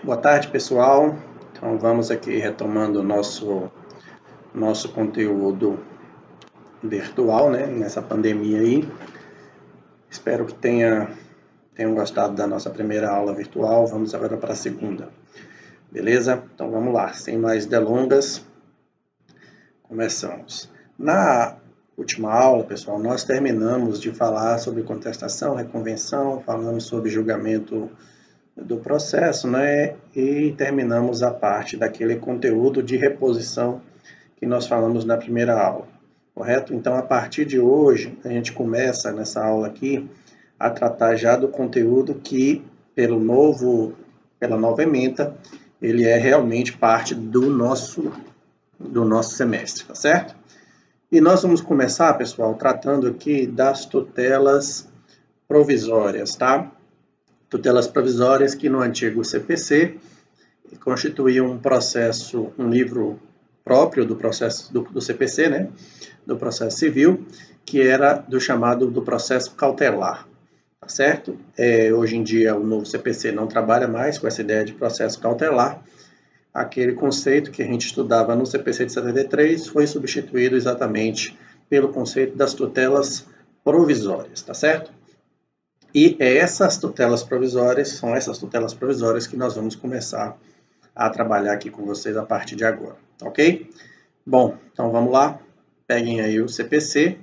Boa tarde, pessoal. Então, vamos aqui retomando o nosso conteúdo virtual, né, nessa pandemia aí. Espero que tenham gostado da nossa primeira aula virtual. Vamos agora para a segunda. Beleza? Então, vamos lá. Sem mais delongas, começamos. Na última aula, pessoal, nós terminamos de falar sobre contestação, reconvenção, falamos sobre julgamento do processo, né? E terminamos a parte daquele conteúdo de reposição que nós falamos na primeira aula, correto? Então, a partir de hoje, a gente começa nessa aula aqui a tratar já do conteúdo que, pela nova ementa, ele é realmente parte do nosso semestre, tá certo? E nós vamos começar, pessoal, tratando aqui das tutelas provisórias, tá? Tutelas provisórias que no antigo CPC constituíam um livro próprio do processo do CPC, né, do processo civil, que era do processo cautelar, tá certo? Hoje em dia o novo CPC não trabalha mais com essa ideia de processo cautelar. Aquele conceito que a gente estudava no CPC de 73 foi substituído exatamente pelo conceito das tutelas provisórias, tá certo? E essas tutelas provisórias, são essas tutelas provisórias que nós vamos começar a trabalhar aqui com vocês a partir de agora, ok? Bom, então vamos lá, peguem aí o CPC,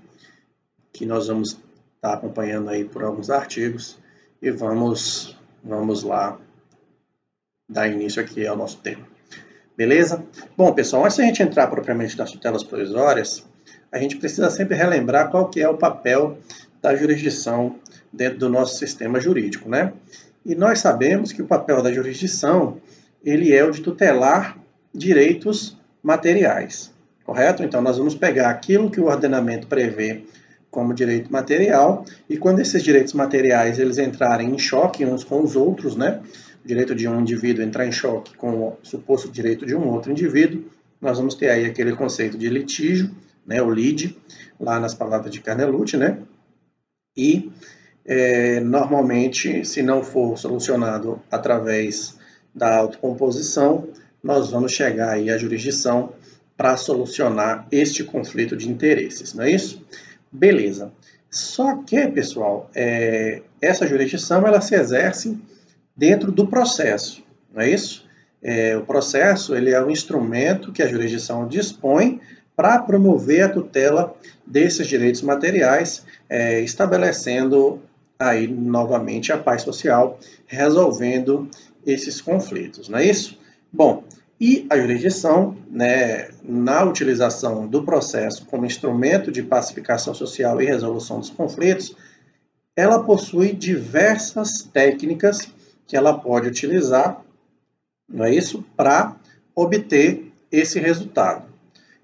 que nós vamos estar acompanhando aí por alguns artigos, e vamos lá dar início aqui ao nosso tema. Beleza? Bom, pessoal, antes de a gente entrar propriamente nas tutelas provisórias, a gente precisa sempre relembrar qual que é o papel da jurisdição dentro do nosso sistema jurídico, né? E nós sabemos que o papel da jurisdição, ele é o de tutelar direitos materiais, correto? Então, nós vamos pegar aquilo que o ordenamento prevê como direito material, e quando esses direitos materiais eles entrarem em choque uns com os outros, né? O direito de um indivíduo entrar em choque com o suposto direito de um outro indivíduo, nós vamos ter aí aquele conceito de litígio, né? O lide, lá nas palavras de Carnelucci, né? E normalmente, se não for solucionado através da autocomposição, nós vamos chegar aí à jurisdição para solucionar este conflito de interesses, não é isso? Beleza. Só que, pessoal, essa jurisdição ela se exerce dentro do processo, não é isso? O processo ele é um instrumento que a jurisdição dispõe para promover a tutela desses direitos materiais, estabelecendo aí novamente a paz social, resolvendo esses conflitos, não é isso? Bom, e a jurisdição, né, na utilização do processo como instrumento de pacificação social e resolução dos conflitos, ela possui diversas técnicas que ela pode utilizar, não é isso? Para obter esse resultado.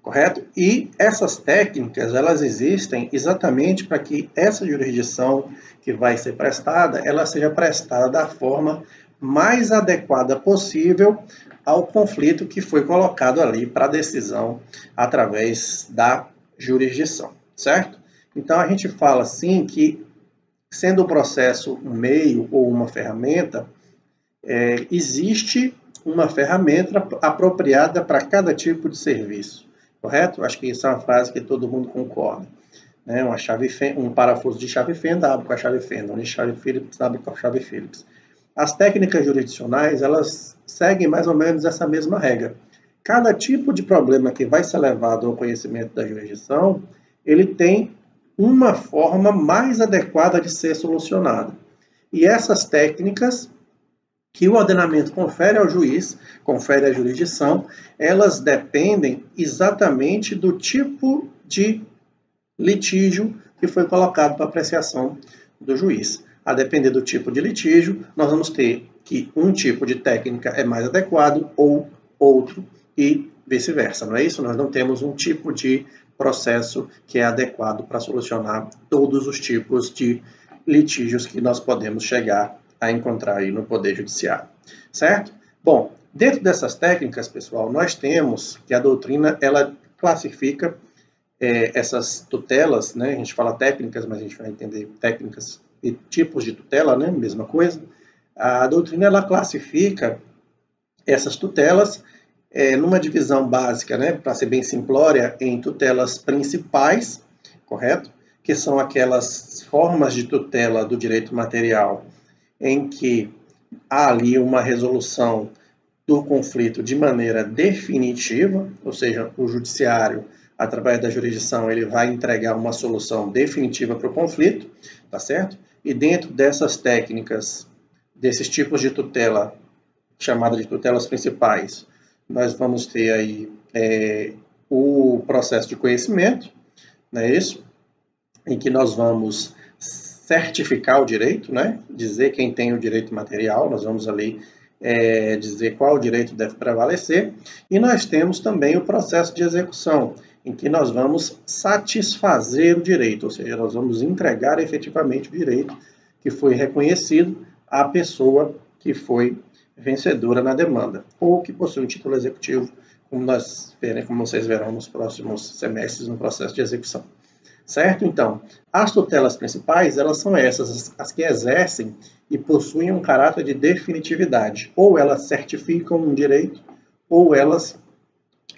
Correto? E essas técnicas, elas existem exatamente para que essa jurisdição que vai ser prestada, ela seja prestada da forma mais adequada possível ao conflito que foi colocado ali para decisão através da jurisdição, certo? Então, a gente fala assim que, sendo o processo um meio ou uma ferramenta, existe uma ferramenta apropriada para cada tipo de serviço. Correto? Acho que isso é uma frase que todo mundo concorda. Né? Um parafuso de chave fenda abre com a chave fenda, um de chave Phillips abre com a chave Phillips. As técnicas jurisdicionais, elas seguem mais ou menos essa mesma regra. Cada tipo de problema que vai ser levado ao conhecimento da jurisdição, ele tem uma forma mais adequada de ser solucionado. E essas técnicas que o ordenamento confere ao juiz, confere à jurisdição, elas dependem exatamente do tipo de litígio que foi colocado para apreciação do juiz. A depender do tipo de litígio, nós vamos ter que um tipo de técnica é mais adequado ou outro e vice-versa, não é isso? Nós não temos um tipo de processo que é adequado para solucionar todos os tipos de litígios que nós podemos chegar a encontrar aí no Poder Judiciário, certo? Bom, dentro dessas técnicas, pessoal, nós temos que a doutrina, ela classifica essas tutelas, né? A gente fala técnicas, mas a gente vai entender técnicas e tipos de tutela, né? Mesma coisa. A doutrina, ela classifica essas tutelas, numa divisão básica, né, para ser bem simplória, em tutelas principais, correto? Que são aquelas formas de tutela do direito material em que há ali uma resolução do conflito de maneira definitiva, ou seja, o judiciário, através da jurisdição, ele vai entregar uma solução definitiva para o conflito, tá certo? E dentro dessas técnicas, desses tipos de tutela, chamada de tutelas principais, nós vamos ter aí o processo de conhecimento, não é isso? Em que nós vamos certificar o direito, né? Dizer quem tem o direito material, nós vamos ali dizer qual direito deve prevalecer, e nós temos também o processo de execução, em que nós vamos satisfazer o direito, ou seja, nós vamos entregar efetivamente o direito que foi reconhecido à pessoa que foi vencedora na demanda, ou que possui um título executivo, como vocês verão nos próximos semestres no processo de execução. Certo? Então, as tutelas principais, elas são essas, as que exercem e possuem um caráter de definitividade. Ou elas certificam um direito, ou elas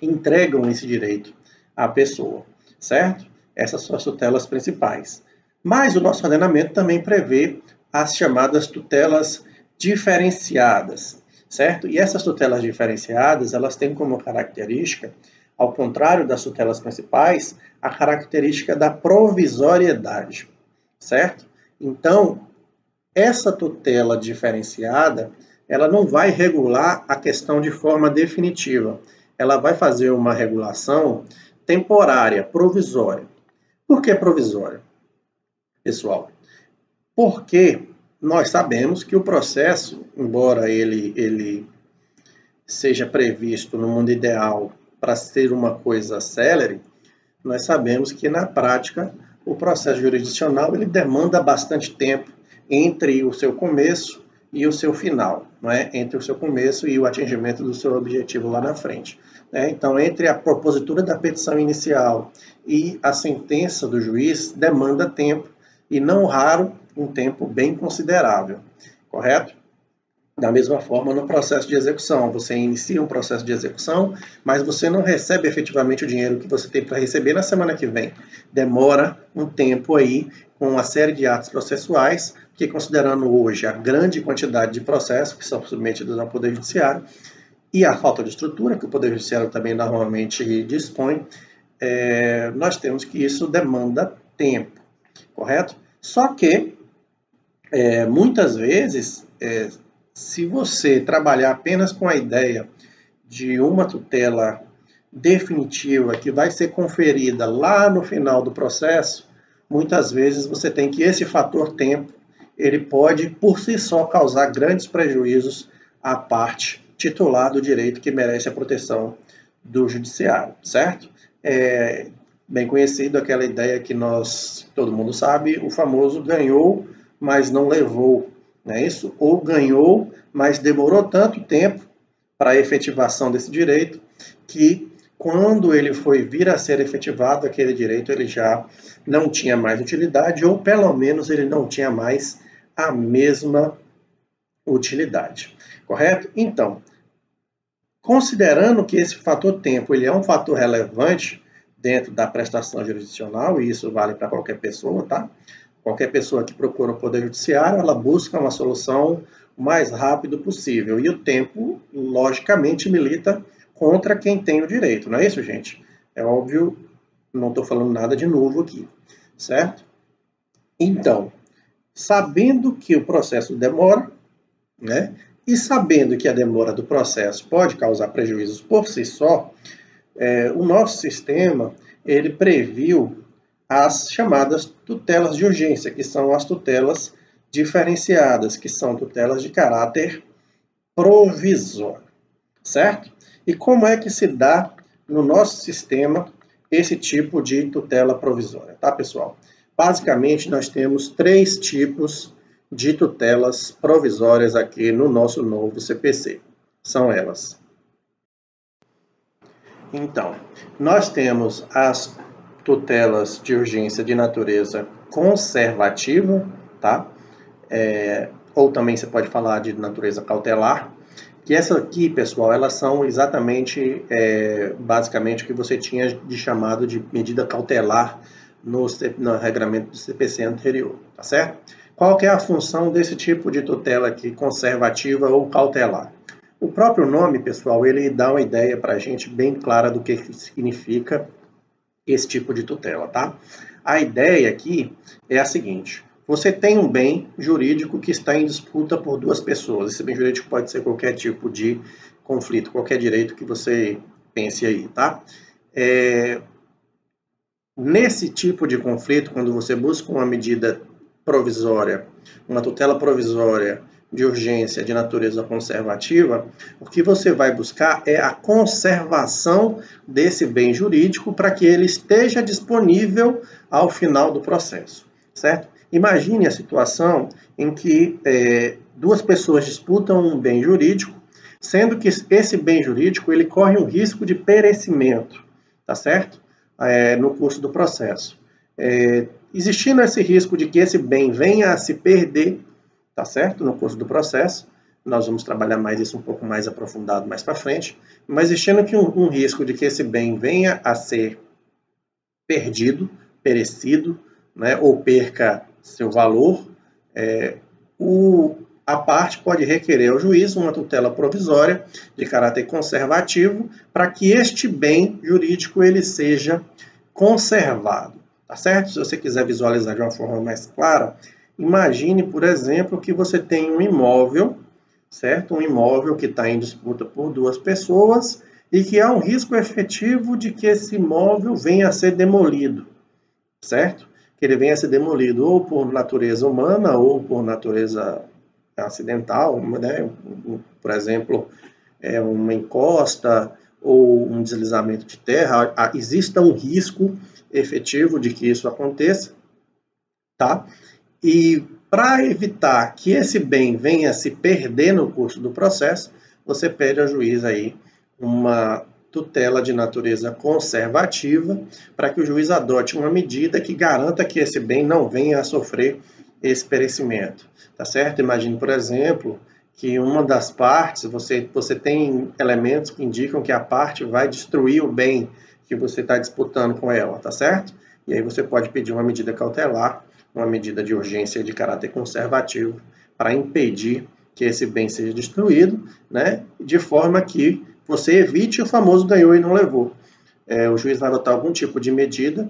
entregam esse direito à pessoa. Certo? Essas são as tutelas principais. Mas o nosso ordenamento também prevê as chamadas tutelas diferenciadas. Certo? E essas tutelas diferenciadas, elas têm como característica, ao contrário das tutelas principais, a característica da provisoriedade, certo? Então, essa tutela diferenciada, ela não vai regular a questão de forma definitiva. Ela vai fazer uma regulação temporária, provisória. Por que provisória, pessoal? Porque nós sabemos que o processo, embora ele seja previsto no mundo ideal para ser uma coisa célere, nós sabemos que na prática o processo jurisdicional ele demanda bastante tempo entre o seu começo e o seu final, não é? Entre o seu começo e o atingimento do seu objetivo lá na frente. Né? Então, entre a propositura da petição inicial e a sentença do juiz, demanda tempo, e não raro, um tempo bem considerável, correto? Da mesma forma, no processo de execução, você inicia um processo de execução, mas você não recebe efetivamente o dinheiro que você tem para receber na semana que vem. Demora um tempo aí, com uma série de atos processuais, que considerando hoje a grande quantidade de processos que são submetidos ao Poder Judiciário e a falta de estrutura que o Poder Judiciário também normalmente dispõe, nós temos que isso demanda tempo, correto? Só que, muitas vezes, se você trabalhar apenas com a ideia de uma tutela definitiva que vai ser conferida lá no final do processo, muitas vezes você tem que esse fator tempo, ele pode por si só causar grandes prejuízos à parte titular do direito que merece a proteção do judiciário, certo? É bem conhecido aquela ideia que todo mundo sabe, o famoso ganhou, mas não levou. Não é isso? Ou ganhou, mas demorou tanto tempo para a efetivação desse direito que quando ele foi vir a ser efetivado, aquele direito ele já não tinha mais utilidade, ou pelo menos ele não tinha mais a mesma utilidade. Correto? Então, considerando que esse fator tempo ele é um fator relevante dentro da prestação jurisdicional, e isso vale para qualquer pessoa, tá? Qualquer pessoa que procura o Poder Judiciário, ela busca uma solução o mais rápido possível. E o tempo, logicamente, milita contra quem tem o direito. Não é isso, gente? É óbvio, não estou falando nada de novo aqui, certo? Então, sabendo que o processo demora, né? E sabendo que a demora do processo pode causar prejuízos por si só, o nosso sistema, ele previu as chamadas tutelas de urgência, que são as tutelas diferenciadas, que são tutelas de caráter provisório, certo? E como é que se dá no nosso sistema esse tipo de tutela provisória, tá, pessoal? Basicamente, nós temos 3 tipos de tutelas provisórias aqui no nosso novo CPC. São elas. Então, nós temos as tutelas de urgência de natureza conservativa, tá? Ou também você pode falar de natureza cautelar. Que essa aqui, pessoal, elas são exatamente, basicamente, o que você tinha de chamado de medida cautelar no regramento do CPC anterior, tá certo? Qual que é a função desse tipo de tutela aqui, conservativa ou cautelar? O próprio nome, pessoal, ele dá uma ideia para a gente bem clara do que significa esse tipo de tutela, tá? A ideia aqui é a seguinte: você tem um bem jurídico que está em disputa por duas pessoas. Esse bem jurídico pode ser qualquer tipo de conflito, qualquer direito que você pense aí, tá? Nesse tipo de conflito, quando você busca uma medida provisória, uma tutela provisória de urgência de natureza conservativa, o que você vai buscar é a conservação desse bem jurídico para que ele esteja disponível ao final do processo, certo? Imagine a situação em que duas pessoas disputam um bem jurídico, sendo que esse bem jurídico ele corre um risco de perecimento, tá certo? No curso do processo. Existindo esse risco de que esse bem venha a se perder, tá certo? No curso do processo, nós vamos trabalhar mais isso um pouco mais aprofundado mais para frente, mas existindo aqui um risco de que esse bem venha a ser perdido, perecido, né, ou perca seu valor, a parte pode requerer ao juiz uma tutela provisória de caráter conservativo para que este bem jurídico ele seja conservado, tá certo? Se você quiser visualizar de uma forma mais clara, imagine, por exemplo, que você tem um imóvel, certo? Um imóvel que está em disputa por duas pessoas e que há um risco efetivo de que esse imóvel venha a ser demolido, certo? Que ele venha a ser demolido ou por natureza humana ou por natureza acidental, né? Por exemplo, uma encosta ou um deslizamento de terra, exista um risco efetivo de que isso aconteça, tá? E para evitar que esse bem venha a se perder no curso do processo, você pede ao juiz aí uma tutela de natureza conservativa para que o juiz adote uma medida que garanta que esse bem não venha a sofrer esse perecimento, tá certo? Imagine, por exemplo, que uma das partes, você tem elementos que indicam que a parte vai destruir o bem que você está disputando com ela, tá certo? E aí você pode pedir uma medida cautelar, uma medida de urgência de caráter conservativo para impedir que esse bem seja destruído, né? De forma que você evite o famoso ganhou e não levou. O juiz vai adotar algum tipo de medida,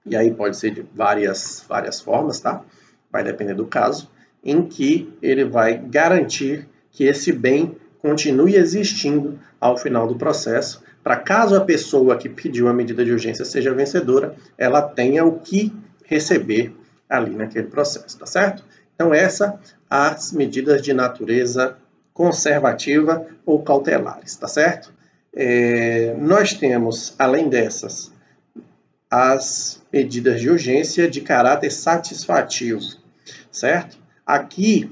e aí pode ser de várias formas, tá? Vai depender do caso, em que ele vai garantir que esse bem continue existindo ao final do processo, para caso a pessoa que pediu a medida de urgência seja vencedora, ela tenha o que receber ali naquele processo, tá certo? Então, as medidas de natureza conservativa ou cautelares, tá certo? Nós temos, além dessas, as medidas de urgência de caráter satisfativo, certo? Aqui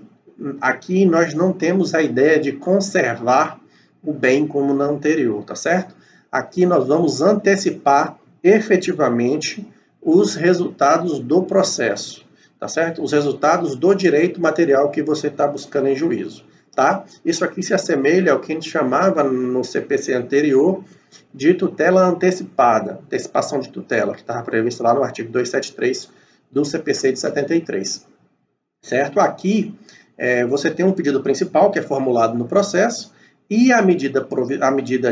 nós não temos a ideia de conservar o bem como na anterior, tá certo? Aqui nós vamos antecipar efetivamente os resultados do processo, tá certo? Os resultados do direito material que você está buscando em juízo, tá? Isso aqui se assemelha ao que a gente chamava no CPC anterior de tutela antecipada, antecipação de tutela, que estava previsto lá no artigo 273 do CPC de 73, certo? Aqui você tem um pedido principal que é formulado no processo e a medida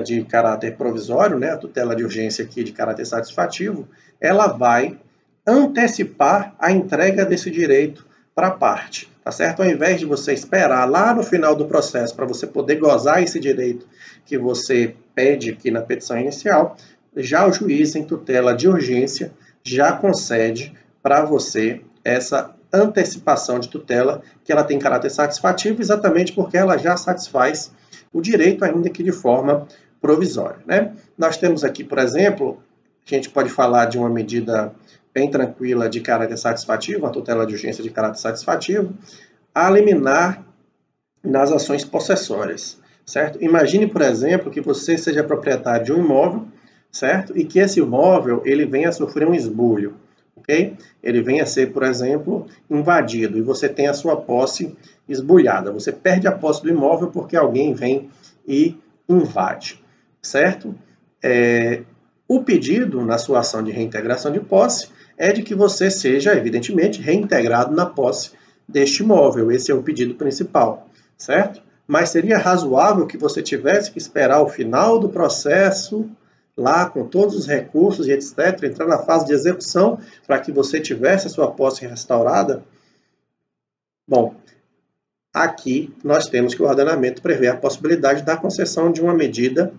de caráter provisório, né, a tutela de urgência aqui de caráter satisfativo, ela vai antecipar a entrega desse direito para a parte, tá certo? Ao invés de você esperar lá no final do processo para você poder gozar esse direito que você pede aqui na petição inicial, já o juiz em tutela de urgência já concede para você essa antecipação de tutela, que ela tem caráter satisfativo, exatamente porque ela já satisfaz o direito, ainda que de forma provisória, né? Nós temos aqui, por exemplo, a gente pode falar de uma medida bem tranquila de caráter satisfativo, a tutela de urgência de caráter satisfativo, a liminar nas ações possessórias, certo? Imagine, por exemplo, que você seja proprietário de um imóvel, certo? E que esse imóvel ele venha a sofrer um esbulho, ok? Ele venha a ser, por exemplo, invadido e você tem a sua posse esbulhada. Você perde a posse do imóvel porque alguém vem e invade, certo? O pedido na sua ação de reintegração de posse é de que você seja, evidentemente, reintegrado na posse deste imóvel. Esse é o pedido principal, certo? Mas seria razoável que você tivesse que esperar o final do processo, lá com todos os recursos e etc., entrar na fase de execução para que você tivesse a sua posse restaurada? Bom, aqui nós temos que o ordenamento prevê a possibilidade da concessão de uma medida,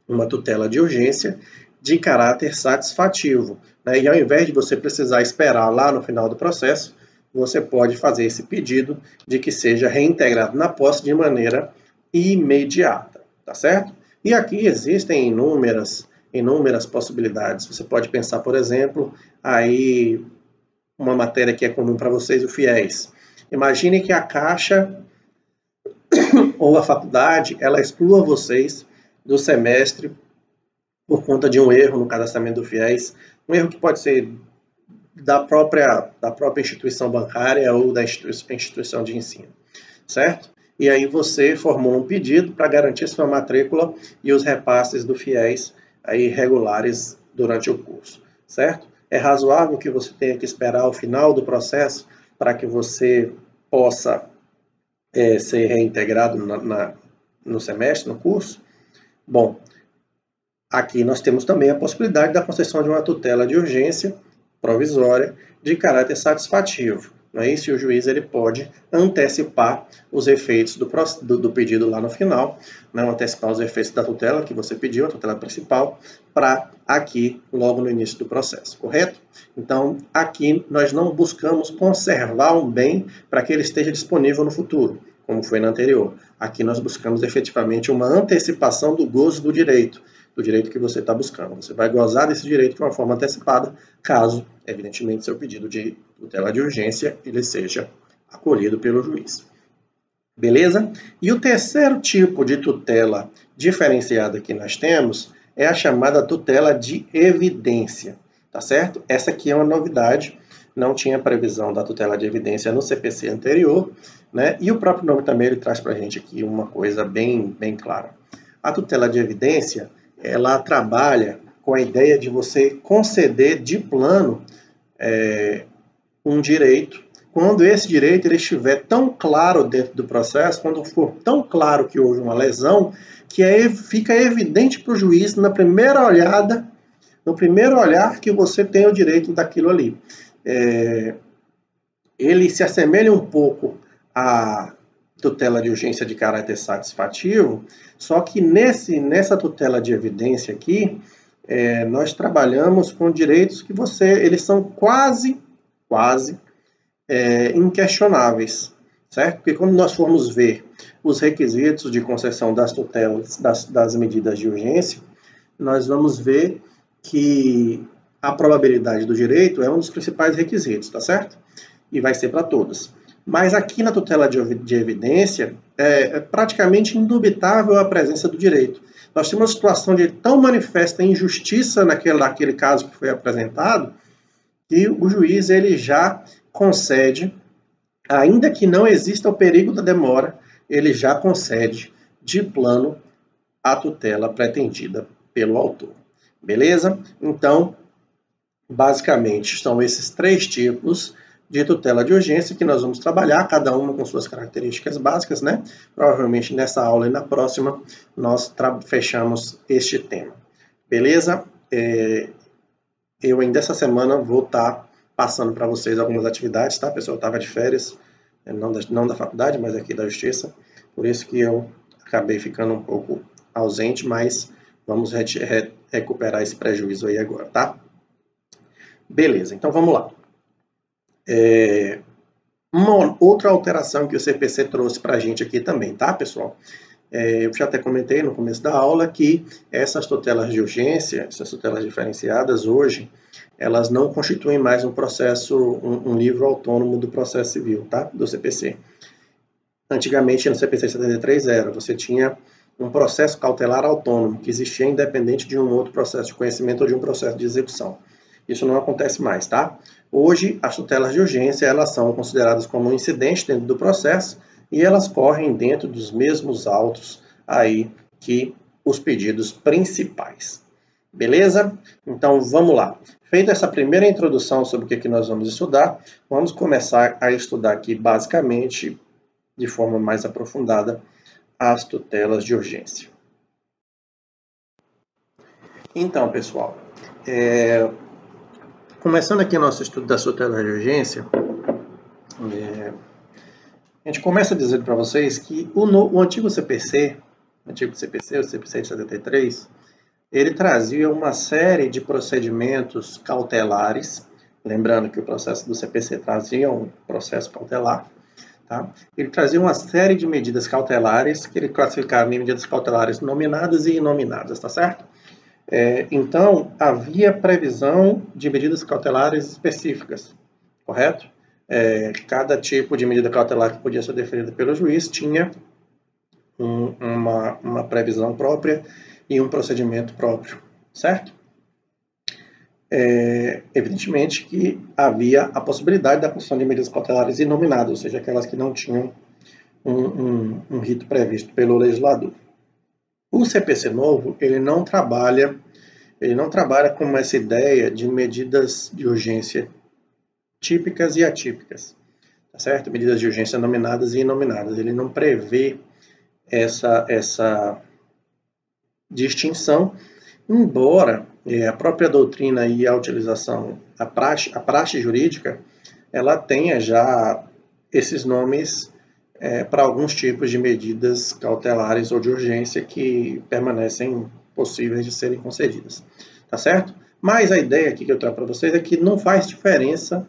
uma tutela de urgência, de caráter satisfativo, né? E ao invés de você precisar esperar lá no final do processo, você pode fazer esse pedido de que seja reintegrado na posse de maneira imediata, tá certo? E aqui existem inúmeras possibilidades. Você pode pensar, por exemplo, aí uma matéria que é comum para vocês, o FIES. Imagine que a Caixa ou a faculdade, ela exclua vocês do semestre por conta de um erro no cadastramento do FIES, um erro que pode ser da própria instituição bancária ou da instituição de ensino, certo? E aí você formula um pedido para garantir sua matrícula e os repasses do FIES aí regulares durante o curso, certo? É razoável que você tenha que esperar o final do processo para que você possa ser reintegrado no semestre, no curso? Bom, aqui nós temos também a possibilidade da concessão de uma tutela de urgência provisória de caráter satisfativo. Não é isso? E o juiz ele pode antecipar os efeitos do pedido lá no final, né? Antecipar os efeitos da tutela que você pediu, a tutela principal, para aqui, logo no início do processo, correto? Então, aqui nós não buscamos conservar um bem para que ele esteja disponível no futuro, como foi no anterior. Aqui nós buscamos efetivamente uma antecipação do gozo do direito que você está buscando. Você vai gozar desse direito de uma forma antecipada, caso, evidentemente, seu pedido de tutela de urgência ele seja acolhido pelo juiz. Beleza? E o terceiro tipo de tutela diferenciada que nós temos é a chamada tutela de evidência, tá certo? Essa aqui é uma novidade, não tinha previsão da tutela de evidência no CPC anterior, né? E o próprio nome também ele traz para a gente aqui uma coisa bem clara. A tutela de evidência ela trabalha com a ideia de você conceder de plano um direito, quando esse direito ele estiver tão claro dentro do processo, quando for tão claro que houve uma lesão, que fica evidente para o juiz na primeira olhada, no primeiro olhar que você tem o direito daquilo ali. Ele se assemelha um pouco à tutela de urgência de caráter satisfativo, só que nessa tutela de evidência aqui, nós trabalhamos com direitos que eles são quase inquestionáveis, certo? Porque quando nós formos ver os requisitos de concessão das tutelas, das medidas de urgência, nós vamos ver que a probabilidade do direito é um dos principais requisitos, tá certo? E vai ser para todas. Mas aqui na tutela de evidência, é praticamente indubitável a presença do direito. Nós temos uma situação de tão manifesta injustiça naquele caso que foi apresentado, que o juiz ele já concede, ainda que não exista o perigo da demora, ele já concede de plano a tutela pretendida pelo autor. Beleza? Então, basicamente, são esses três tipos de tutela de urgência que nós vamos trabalhar, cada uma com suas características básicas, né? Provavelmente nessa aula e na próxima nós fechamos este tema. Beleza? Eu ainda essa semana vou estar passando para vocês algumas atividades, tá? Pessoal, estava de férias, não da faculdade, mas aqui da Justiça, por isso que eu acabei ficando um pouco ausente, mas vamos recuperar esse prejuízo aí agora, tá? Beleza, então vamos lá. Uma outra alteração que o CPC trouxe para a gente aqui também, tá, pessoal? Eu já até comentei no começo da aula que essas tutelas de urgência, essas tutelas diferenciadas hoje, elas não constituem mais um livro autônomo do processo civil, tá? Do CPC. Antigamente, no CPC 73 você tinha um processo cautelar autônomo, que existia independente de um outro processo de conhecimento ou de um processo de execução. Isso não acontece mais, tá? Hoje, as tutelas de urgência, elas são consideradas como um incidente dentro do processo e elas correm dentro dos mesmos autos aí que os pedidos principais. Beleza? Então, vamos lá. Feita essa primeira introdução sobre o que nós vamos estudar, vamos começar a estudar aqui, basicamente, de forma mais aprofundada, as tutelas de urgência. Então, pessoal, começando aqui nosso estudo das tutelas de urgência, a gente começa dizendo para vocês que o antigo CPC, o CPC de 73, ele trazia uma série de procedimentos cautelares, lembrando que o processo do CPC trazia um processo cautelar, tá? Ele trazia uma série de medidas cautelares que ele classificava em medidas cautelares nominadas e inominadas, tá certo? Então, havia previsão de medidas cautelares específicas, correto? Cada tipo de medida cautelar que podia ser deferida pelo juiz tinha uma previsão própria e um procedimento próprio, certo? Evidentemente que havia a possibilidade da construção de medidas cautelares inominadas, ou seja, aquelas que não tinham um rito previsto pelo legislador. O CPC novo, ele não trabalha com essa ideia de medidas de urgência típicas e atípicas, tá certo? Medidas de urgência nominadas e inominadas. Ele não prevê essa distinção, embora a própria doutrina e a utilização, a praxe jurídica, ela tenha já esses nomes para alguns tipos de medidas cautelares ou de urgência que permanecem possíveis de serem concedidas, tá certo? Mas a ideia aqui que eu trago para vocês é que não faz diferença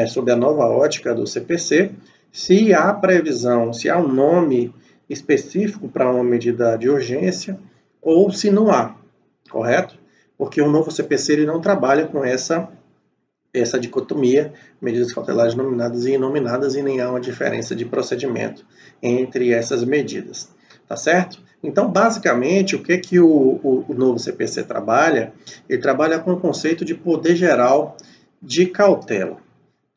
sob a nova ótica do CPC se há previsão, se há um nome específico para uma medida de urgência ou se não há, correto? Porque o novo CPC ele não trabalha com essa dicotomia, medidas cautelares nominadas e inominadas, e nem há uma diferença de procedimento entre essas medidas, tá certo? Então, basicamente, o que o novo CPC trabalha? Ele trabalha com o conceito de poder geral de cautela,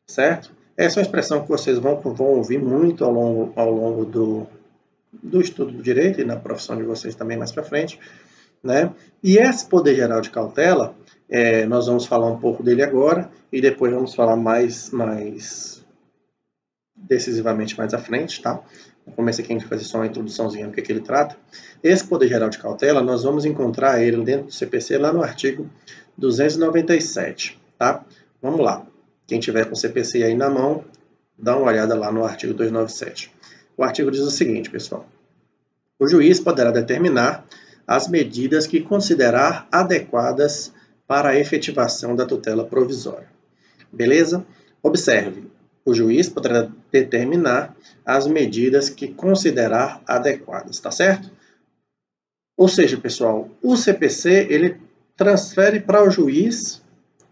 certo? Essa é uma expressão que vocês vão ouvir muito ao longo do estudo do direito e na profissão de vocês também mais para frente, né? E esse poder geral de cautela, nós vamos falar um pouco dele agora e depois vamos falar mais decisivamente mais à frente, tá? No começo aqui a gente fazer só uma introduçãozinha do que ele trata. Esse poder geral de cautela, nós vamos encontrar ele dentro do CPC lá no artigo 297, tá? Vamos lá. Quem tiver com o CPC aí na mão, dá uma olhada lá no artigo 297. O artigo diz o seguinte, pessoal. O juiz poderá determinar as medidas que considerar adequadas para a efetivação da tutela provisória. Beleza? Observe, o juiz poderá determinar as medidas que considerar adequadas, tá certo? Ou seja, pessoal, o CPC, ele transfere para o juiz,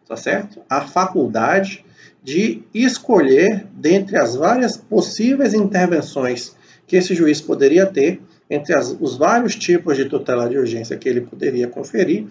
tá certo? A faculdade de escolher dentre as várias possíveis intervenções que esse juiz poderia ter, entre os vários tipos de tutela de urgência que ele poderia conferir,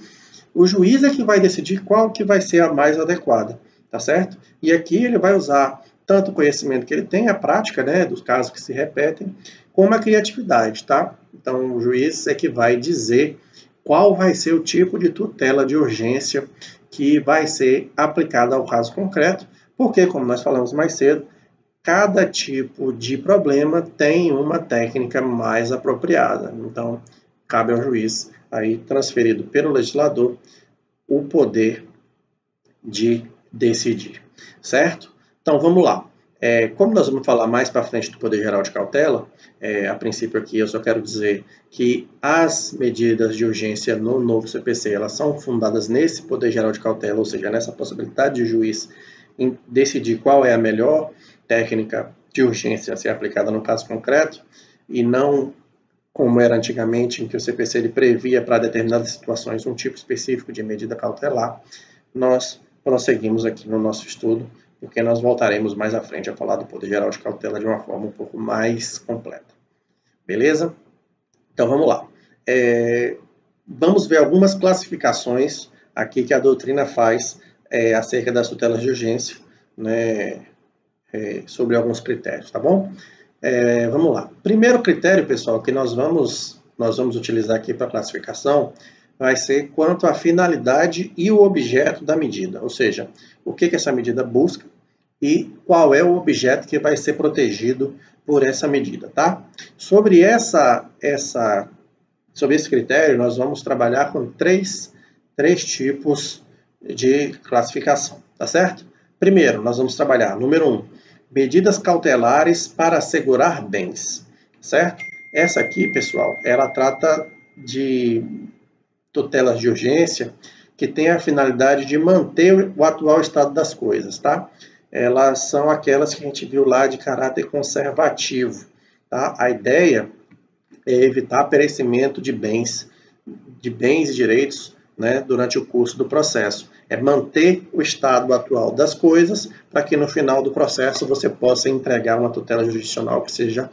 o juiz é que vai decidir qual que vai ser a mais adequada, tá certo? E aqui ele vai usar tanto o conhecimento que ele tem, a prática, né, dos casos que se repetem, como a criatividade, tá? Então, o juiz é que vai dizer qual vai ser o tipo de tutela de urgência que vai ser aplicada ao caso concreto, porque, como nós falamos mais cedo, cada tipo de problema tem uma técnica mais apropriada. Então, cabe ao juiz, aí transferido pelo legislador, o poder de decidir, certo? Então, vamos lá. Como nós vamos falar mais para frente do poder geral de cautela, a princípio aqui eu só quero dizer que as medidas de urgência no novo CPC, elas são fundadas nesse poder geral de cautela, ou seja, nessa possibilidade de o juiz decidir qual é a melhor técnica de urgência a ser aplicada no caso concreto, e não como era antigamente, em que o CPC ele previa para determinadas situações um tipo específico de medida cautelar. Nós prosseguimos aqui no nosso estudo, porque nós voltaremos mais à frente a falar do poder geral de cautela de uma forma um pouco mais completa. Beleza? Então vamos lá. Vamos ver algumas classificações aqui que a doutrina faz acerca das tutelas de urgência, né, sobre alguns critérios, tá bom? Vamos lá. Primeiro critério, pessoal, que nós vamos utilizar aqui para classificação vai ser quanto à finalidade e o objeto da medida, ou seja, o que essa medida busca e qual é o objeto que vai ser protegido por essa medida, tá? Sobre esse critério, nós vamos trabalhar com três tipos de classificação, tá certo? Primeiro, nós vamos trabalhar, número 1, medidas cautelares para assegurar bens, certo? Essa aqui, pessoal, ela trata de tutelas de urgência que tem a finalidade de manter o atual estado das coisas, tá? Elas são aquelas que a gente viu lá de caráter conservativo, tá? A ideia é evitar perecimento de bens e direitos, né, durante o curso do processo. É manter o estado atual das coisas para que no final do processo você possa entregar uma tutela jurisdicional que seja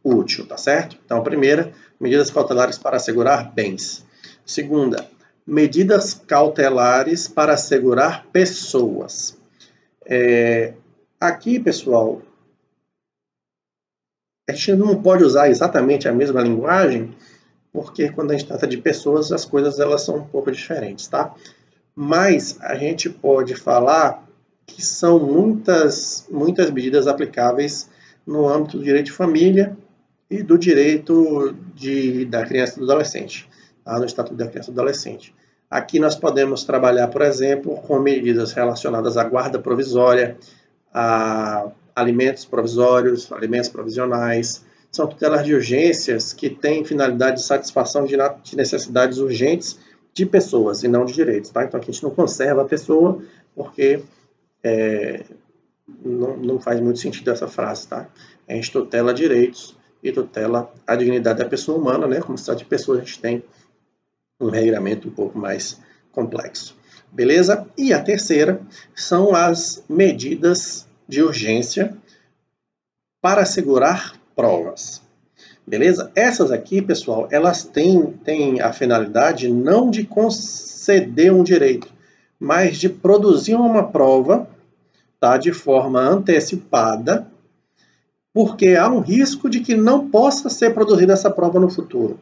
útil, tá certo? Então, primeira, medidas cautelares para assegurar bens. Segunda, medidas cautelares para assegurar pessoas. Aqui, pessoal, a gente não pode usar exatamente a mesma linguagem, porque quando a gente trata de pessoas, as coisas elas são um pouco diferentes, tá? Mas a gente pode falar que são muitas medidas aplicáveis no âmbito do direito de família e do direito da criança e do adolescente, tá? No Estatuto da Criança e do Adolescente. Aqui nós podemos trabalhar, por exemplo, com medidas relacionadas à guarda provisória, a alimentos provisórios, alimentos provisionais. São tutelas de urgências que têm finalidade de satisfação de necessidades urgentes de pessoas e não de direitos, tá? Então aqui a gente não conserva a pessoa porque não faz muito sentido essa frase, tá? A gente tutela direitos e tutela a dignidade da pessoa humana, né? Como se trata de pessoas, a gente tem um regramento um pouco mais complexo. Beleza? E a terceira são as medidas de urgência para assegurar provas. Beleza? Essas aqui, pessoal, elas têm a finalidade não de conceder um direito, mas de produzir uma prova, tá, de forma antecipada, porque há um risco de que não possa ser produzida essa prova no futuro.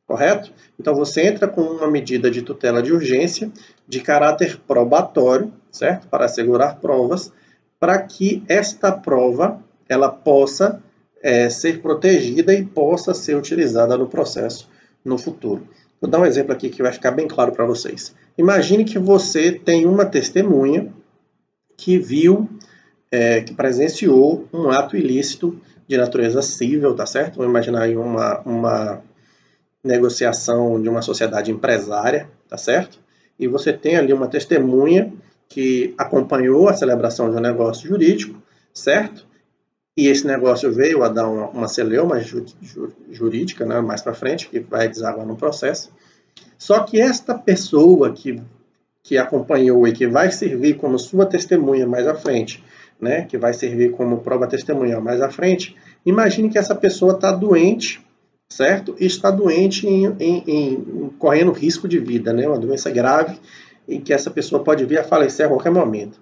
Correto? Então, você entra com uma medida de tutela de urgência de caráter probatório, certo? Para assegurar provas, para que esta prova ela possa ser protegida e possa ser utilizada no processo no futuro. Vou dar um exemplo aqui que vai ficar bem claro para vocês. Imagine que você tem uma testemunha que viu, que presenciou um ato ilícito de natureza civil, tá certo? Vamos imaginar aí uma negociação de uma sociedade empresária, tá certo? E você tem ali uma testemunha que acompanhou a celebração de um negócio jurídico, certo? E esse negócio veio a dar uma celeuma jurídica, né, mais para frente, que vai desaguar no processo. Só que esta pessoa que acompanhou e que vai servir como sua testemunha mais à frente, né, que vai servir como prova testemunhal mais à frente, imagine que essa pessoa está doente, certo? E está doente correndo risco de vida, né? Uma doença grave em que essa pessoa pode vir a falecer a qualquer momento.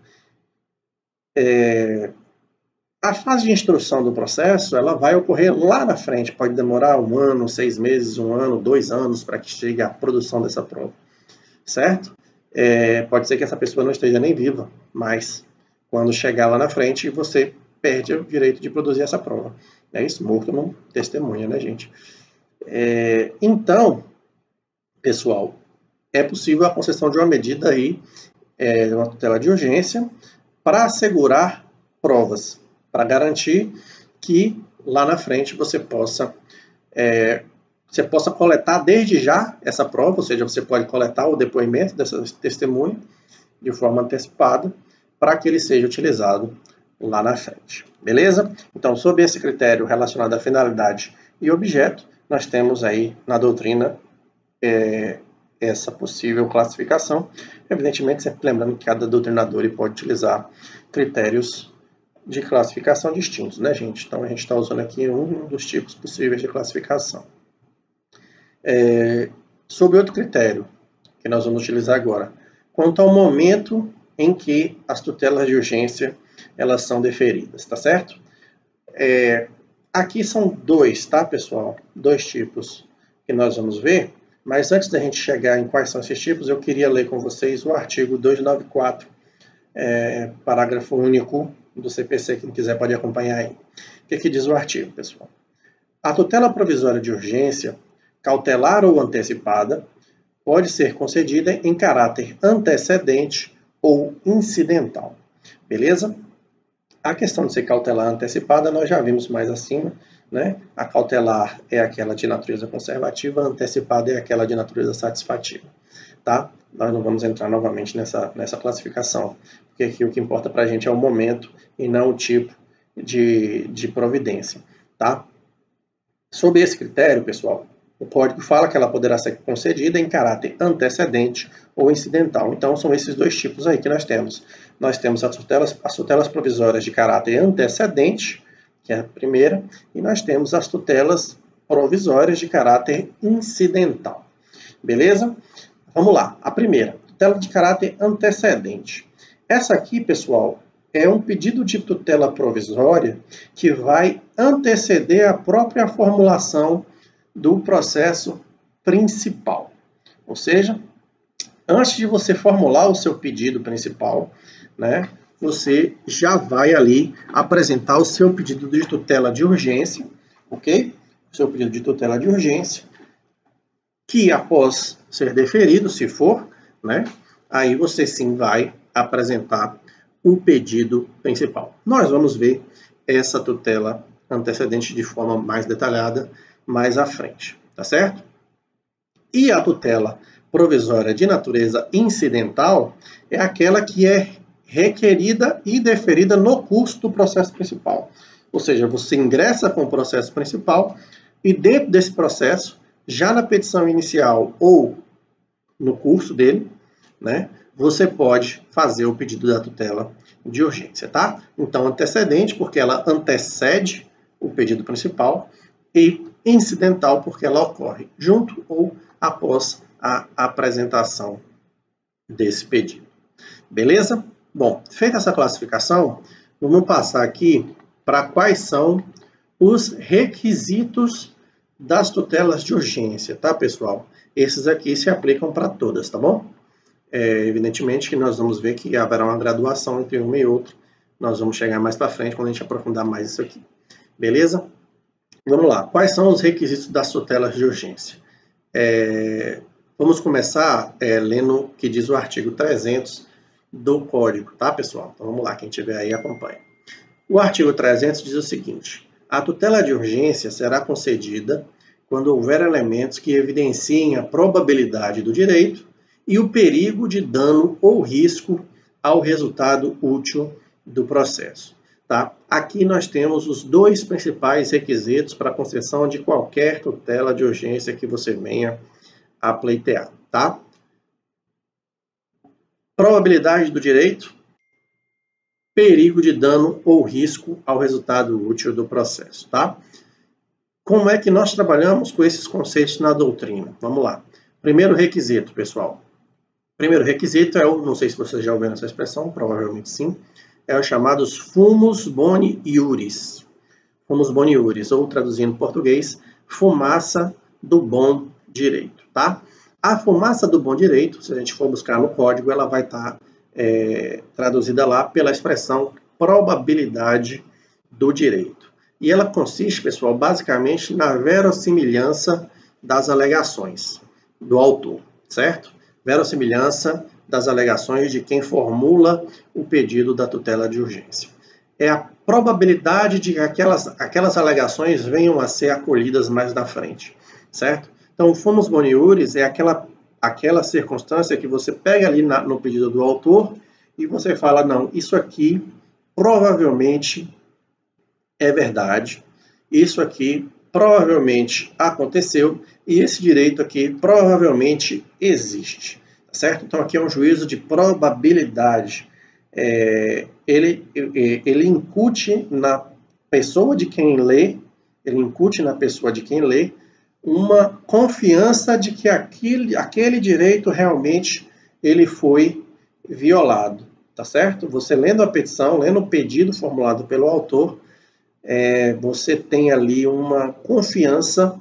A fase de instrução do processo, ela vai ocorrer lá na frente, pode demorar 1 ano, 6 meses, 1 ano, 2 anos para que chegue a produção dessa prova, certo? Pode ser que essa pessoa não esteja nem viva, mas quando chegar lá na frente, você perde o direito de produzir essa prova. É isso, morto não testemunha, né, gente? Então, pessoal, é possível a concessão de uma medida aí, uma tutela de urgência, para assegurar provas, para garantir que lá na frente você possa coletar desde já essa prova, ou seja, você pode coletar o depoimento dessa testemunha de forma antecipada, para que ele seja utilizado lá na frente. Beleza? Então, sob esse critério relacionado à finalidade e objeto, nós temos aí na doutrina essa possível classificação. Evidentemente, sempre lembrando que cada doutrinador pode utilizar critérios de classificação distintos, né, gente? Então, a gente está usando aqui um dos tipos possíveis de classificação. Sobre outro critério que nós vamos utilizar agora, quanto ao momento em que as tutelas de urgência elas são deferidas, tá certo? Aqui são dois, tá, pessoal? Dois tipos que nós vamos ver, mas antes da gente chegar em quais são esses tipos, eu queria ler com vocês o artigo 294, parágrafo único do CPC, quem quiser pode acompanhar aí. O que diz o artigo, pessoal? A tutela provisória de urgência, cautelar ou antecipada, pode ser concedida em caráter antecedente ou incidental. Beleza? A questão de ser cautelar antecipada nós já vimos mais acima, né? A cautelar é aquela de natureza conservativa, a antecipada é aquela de natureza satisfativa, tá? Nós não vamos entrar novamente nessa classificação, porque aqui o que importa para a gente é o momento e não o tipo de providência, tá? Sob esse critério, pessoal, o Código fala que ela poderá ser concedida em caráter antecedente ou incidental. Então, são esses dois tipos aí que nós temos. Nós temos as tutelas provisórias de caráter antecedente, que é a primeira, e nós temos as tutelas provisórias de caráter incidental. Beleza? Vamos lá. A primeira, tutela de caráter antecedente. Essa aqui, pessoal, é um pedido de tutela provisória que vai anteceder a própria formulação do processo principal. Ou seja, antes de você formular o seu pedido principal, né, você já vai ali apresentar o seu pedido de tutela de urgência, ok? O seu pedido de tutela de urgência, que após ser deferido, se for, né, aí você sim vai apresentar o pedido principal. Nós vamos ver essa tutela antecedente de forma mais detalhada mais à frente, tá certo? E a tutela provisória de natureza incidental é aquela que é requerida e deferida no curso do processo principal. Ou seja, você ingressa com o processo principal e dentro desse processo, já na petição inicial ou no curso dele, né, você pode fazer o pedido da tutela de urgência, tá? Então, antecedente, porque ela antecede o pedido principal, e incidental, porque ela ocorre junto ou após a apresentação desse pedido. Beleza? Bom, feita essa classificação, vamos passar aqui para quais são os requisitos das tutelas de urgência, tá, pessoal? Esses aqui se aplicam para todas, tá bom? Evidentemente que nós vamos ver que haverá uma graduação entre uma e outra. Nós vamos chegar mais para frente quando a gente aprofundar mais isso aqui. Beleza? Vamos lá. Quais são os requisitos das tutelas de urgência? Vamos começar lendo o que diz o artigo 300 do Código, tá, pessoal? Então vamos lá, quem tiver aí acompanha. O artigo 300 diz o seguinte: a tutela de urgência será concedida quando houver elementos que evidenciem a probabilidade do direito e o perigo de dano ou risco ao resultado útil do processo. Tá? Aqui nós temos os dois principais requisitos para a concessão de qualquer tutela de urgência que você venha a pleitear. Tá? Probabilidade do direito, perigo de dano ou risco ao resultado útil do processo. Tá? Como é que nós trabalhamos com esses conceitos na doutrina? Vamos lá. Primeiro requisito, pessoal. Primeiro requisito é não sei se vocês já ouviram essa expressão, provavelmente sim, é o chamado fumus boni iuris. Fumus boni iuris, ou traduzindo em português, fumaça do bom direito, tá? A fumaça do bom direito, se a gente for buscar no código, ela vai estar traduzida lá pela expressão probabilidade do direito. E ela consiste, pessoal, basicamente na verossimilhança das alegações do autor, certo? Verossimilhança das alegações de quem formula o pedido da tutela de urgência. É a probabilidade de que aquelas alegações venham a ser acolhidas mais na frente, certo? Então, o fumus boni iuris é aquela circunstância que você pega ali no pedido do autor e você fala, não, isso aqui provavelmente é verdade, isso aqui provavelmente aconteceu e esse direito aqui provavelmente existe, certo? Então aqui é um juízo de probabilidade. Ele incute na pessoa de quem lê, uma confiança de que aquele direito realmente ele foi violado, tá certo? Você lendo a petição, lendo o pedido formulado pelo autor, você tem ali uma confiança,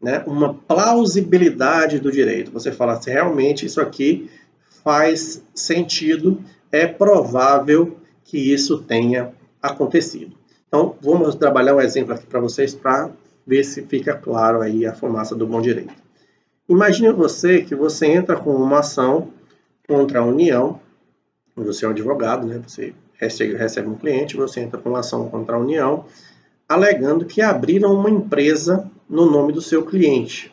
né, uma plausibilidade do direito. Você fala se realmente isso aqui faz sentido, é provável que isso tenha acontecido. Então, vamos trabalhar um exemplo aqui para vocês para ver se fica claro aí a fumaça do bom direito. Imagine você que você entra com uma ação contra a União, você é um advogado, né? Você recebe um cliente, você entra com uma ação contra a União, alegando que abriram uma empresa no nome do seu cliente,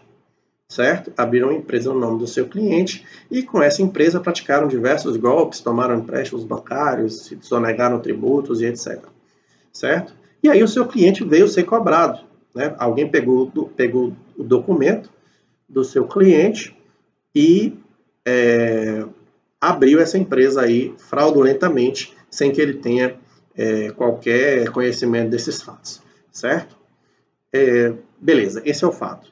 certo? Abriram uma empresa no nome do seu cliente e com essa empresa praticaram diversos golpes, tomaram empréstimos bancários, se sonegaram tributos e etc. Certo? E aí o seu cliente veio ser cobrado, né? Alguém pegou o documento do seu cliente e abriu essa empresa aí fraudulentamente, sem que ele tenha qualquer conhecimento desses fatos, certo? Beleza, esse é o fato.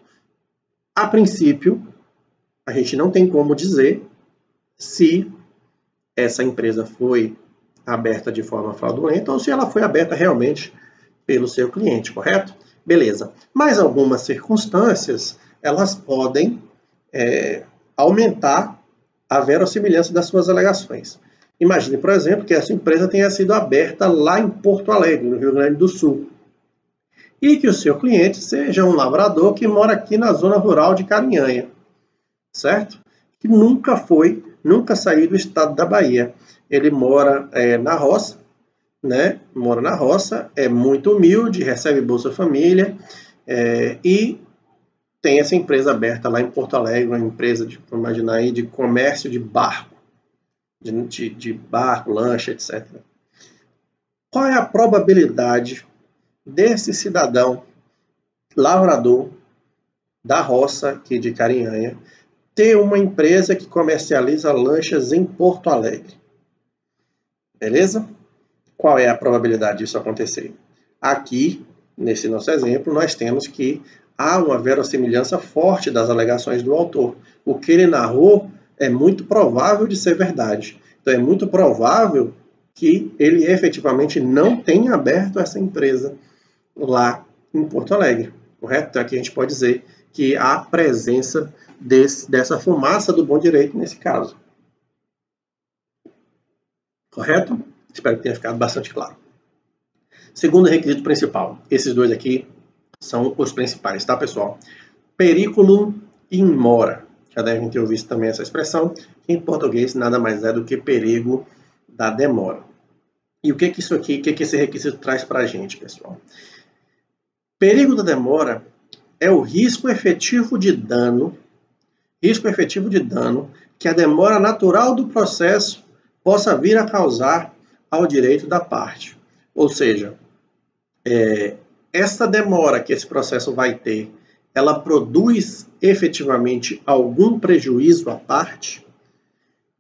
A princípio, a gente não tem como dizer se essa empresa foi aberta de forma fraudulenta ou se ela foi aberta realmente pelo seu cliente, correto? Beleza. Mas algumas circunstâncias, elas podem aumentar a verossimilhança das suas alegações. Imagine, por exemplo, que essa empresa tenha sido aberta lá em Porto Alegre, no Rio Grande do Sul, e que o seu cliente seja um lavrador que mora aqui na zona rural de Carinhanha, certo? Que nunca saiu do estado da Bahia. Ele mora na roça, né? Mora na roça, é muito humilde, recebe Bolsa Família e tem essa empresa aberta lá em Porto Alegre, uma empresa, vamos imaginar aí, de comércio de barco, de barco, lancha, etc. Qual é a probabilidade desse cidadão lavrador da roça aqui de Carinhanha ter uma empresa que comercializa lanchas em Porto Alegre? Beleza? Qual é a probabilidade disso acontecer? Aqui, nesse nosso exemplo, nós temos que há uma verossimilhança forte das alegações do autor. O que ele narrou é muito provável de ser verdade. Então, é muito provável que ele efetivamente não tenha aberto essa empresa lá em Porto Alegre, correto? Então, aqui a gente pode dizer que há presença dessa fumaça do bom direito nesse caso. Correto? Espero que tenha ficado bastante claro. Segundo requisito principal, esses dois aqui são os principais, tá, pessoal? Periculum in mora. Já devem ter ouvido também essa expressão, que em português nada mais é do que perigo da demora. E o que isso aqui, o que esse requisito traz para a gente, pessoal? Perigo da demora é o risco efetivo de dano que a demora natural do processo possa vir a causar ao direito da parte. Ou seja, essa demora que esse processo vai ter, ela produz efetivamente algum prejuízo à parte?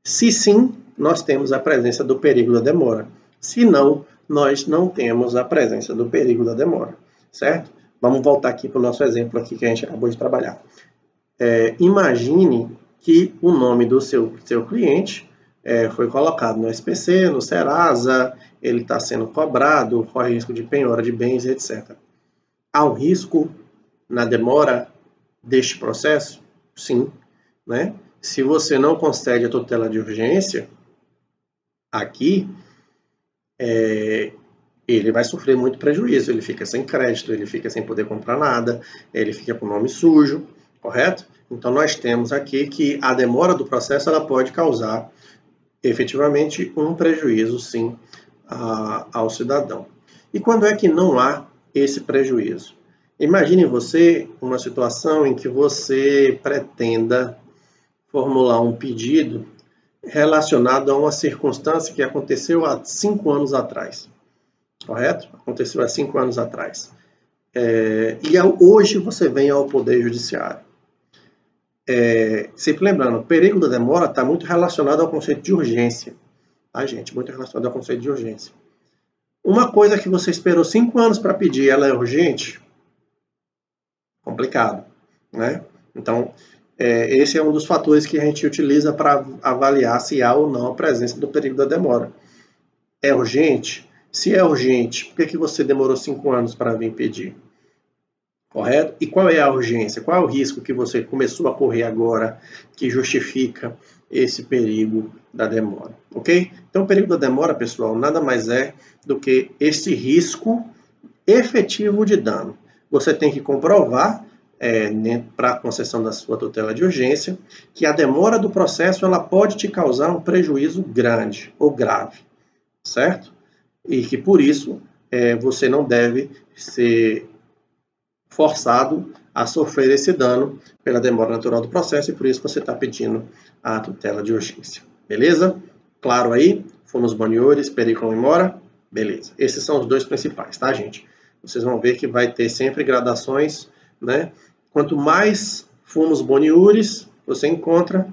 Se sim, nós temos a presença do perigo da demora. Se não, nós não temos a presença do perigo da demora, certo? Vamos voltar aqui para o nosso exemplo aqui que a gente acabou de trabalhar. Imagine que o nome do seu cliente foi colocado no SPC, no Serasa, ele está sendo cobrado, corre risco de penhora de bens, etc. Há um risco na demora deste processo? Sim, né? Se você não concede a tutela de urgência, aqui, ele vai sofrer muito prejuízo, ele fica sem crédito, ele fica sem poder comprar nada, ele fica com o nome sujo, correto? Então, nós temos aqui que a demora do processo ela pode causar efetivamente um prejuízo, sim, ao cidadão. E quando é que não há esse prejuízo? Imagine você uma situação em que você pretenda formular um pedido relacionado a uma circunstância que aconteceu há 5 anos atrás, correto? Aconteceu há 5 anos atrás. E hoje você vem ao Poder Judiciário. Sempre lembrando, o perigo da demora está muito relacionado ao conceito de urgência, tá, gente? Muito relacionado ao conceito de urgência. Uma coisa que você esperou 5 anos para pedir, ela é urgente? Complicado, né? Então, esse é um dos fatores que a gente utiliza para avaliar se há ou não a presença do perigo da demora. é urgente? Se é urgente, por que você demorou 5 anos para vir pedir? Correto? E qual é a urgência? Qual é o risco que você começou a correr agora que justifica esse perigo da demora? Ok? Então, o perigo da demora, pessoal, nada mais é do que esse risco efetivo de dano. Você tem que comprovar, para a concessão da sua tutela de urgência, que a demora do processo ela pode te causar um prejuízo grande ou grave, certo? E que, por isso, você não deve ser forçado a sofrer esse dano pela demora natural do processo e por isso você está pedindo a tutela de urgência. Beleza? Claro aí? Fomos boniores, periculum in mora? Beleza. Esses são os dois principais, tá, gente? Vocês vão ver que vai ter sempre gradações, né? Quanto mais fumos boniures você encontra,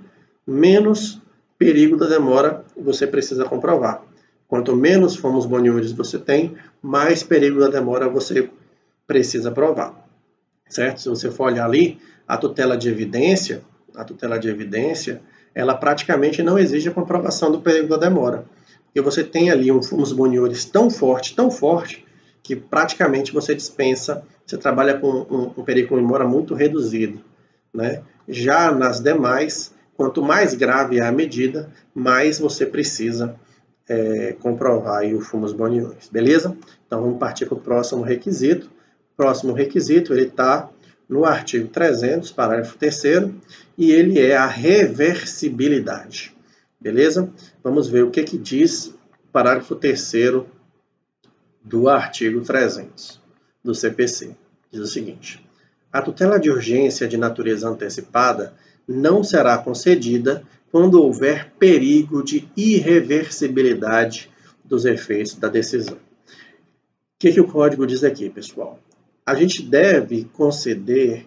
menos perigo da demora você precisa comprovar. Quanto menos fumos boniures você tem, mais perigo da demora você precisa provar. Certo? Se você for olhar ali, a tutela de evidência, ela praticamente não exige a comprovação do perigo da demora. Porque você tem ali um fumus boniores tão forte, que praticamente você dispensa, você trabalha com um periculum in mora muito reduzido. Né? Já nas demais, quanto mais grave é a medida, mais você precisa comprovar aí o fumus boniores. Beleza? Então vamos partir para o próximo requisito. Próximo requisito, ele está no artigo 300, parágrafo 3º, e ele é a reversibilidade. Beleza? Vamos ver o que diz o parágrafo 3º do artigo 300 do CPC. Diz o seguinte: a tutela de urgência de natureza antecipada não será concedida quando houver perigo de irreversibilidade dos efeitos da decisão. O que o código diz aqui, pessoal? A gente deve conceder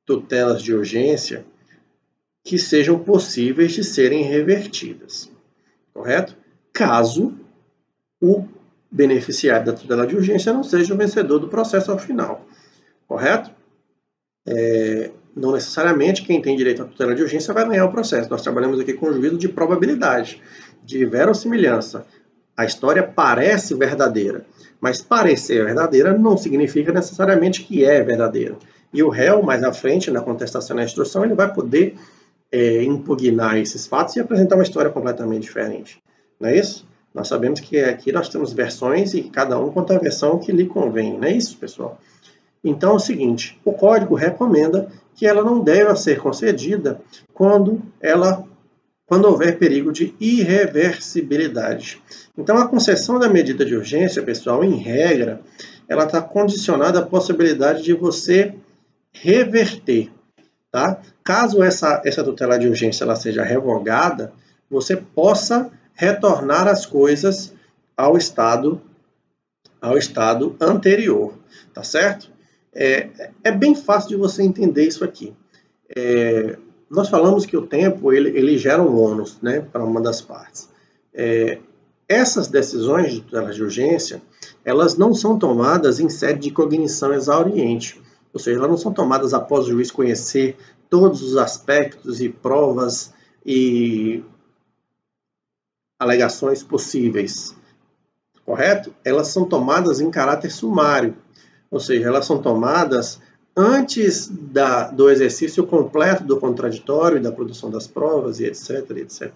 tutelas de urgência que sejam possíveis de serem revertidas, correto? Caso o beneficiário da tutela de urgência não seja o vencedor do processo ao final, correto? Não necessariamente quem tem direito à tutela de urgência vai ganhar o processo. Nós trabalhamos aqui com o juízo de probabilidade, de verossimilhança. A história parece verdadeira, mas parecer verdadeira não significa necessariamente que é verdadeira. E o réu, mais à frente, na contestação na instrução, ele vai poder impugnar esses fatos e apresentar uma história completamente diferente. Não é isso? Nós sabemos que aqui nós temos versões e cada um conta a versão que lhe convém. Não é isso, pessoal? Então é o seguinte, o código recomenda que ela não deva ser concedida quando houver perigo de irreversibilidade. Então, a concessão da medida de urgência, pessoal, em regra, ela está condicionada à possibilidade de você reverter. Tá? Caso essa tutela de urgência ela seja revogada, você possa retornar as coisas ao estado anterior. Tá certo? É bem fácil de você entender isso aqui. Nós falamos que o tempo ele gera um ônus, né, para uma das partes. Essas decisões de tutela de urgência, elas não são tomadas em sede de cognição exauriente, ou seja, elas não são tomadas após o juiz conhecer todos os aspectos e provas e alegações possíveis, correto? Elas são tomadas em caráter sumário, ou seja, elas são tomadas antes do exercício completo do contraditório e da produção das provas, e etc, etc.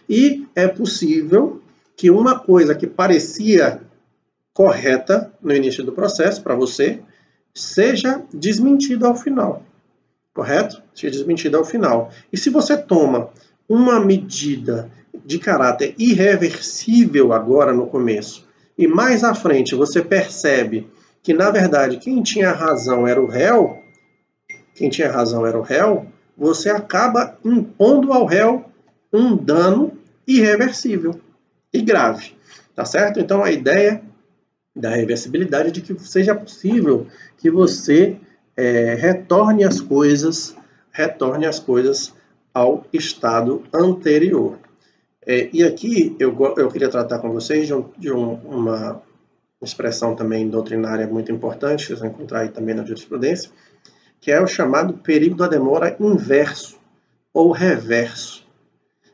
E é possível que uma coisa que parecia correta no início do processo para você seja desmentida ao final, correto? Seja desmentida ao final. E se você toma uma medida de caráter irreversível agora no começo, e mais à frente você percebe que, na verdade, quem tinha razão era o réu, você acaba impondo ao réu um dano irreversível e grave, tá certo? Então, a ideia da reversibilidade é de que seja possível que você retorne as coisas ao estado anterior. E aqui eu queria tratar com vocês de uma expressão também doutrinária muito importante, que vocês vão encontrar aí também na jurisprudência, que é o chamado perigo da demora inverso ou reverso.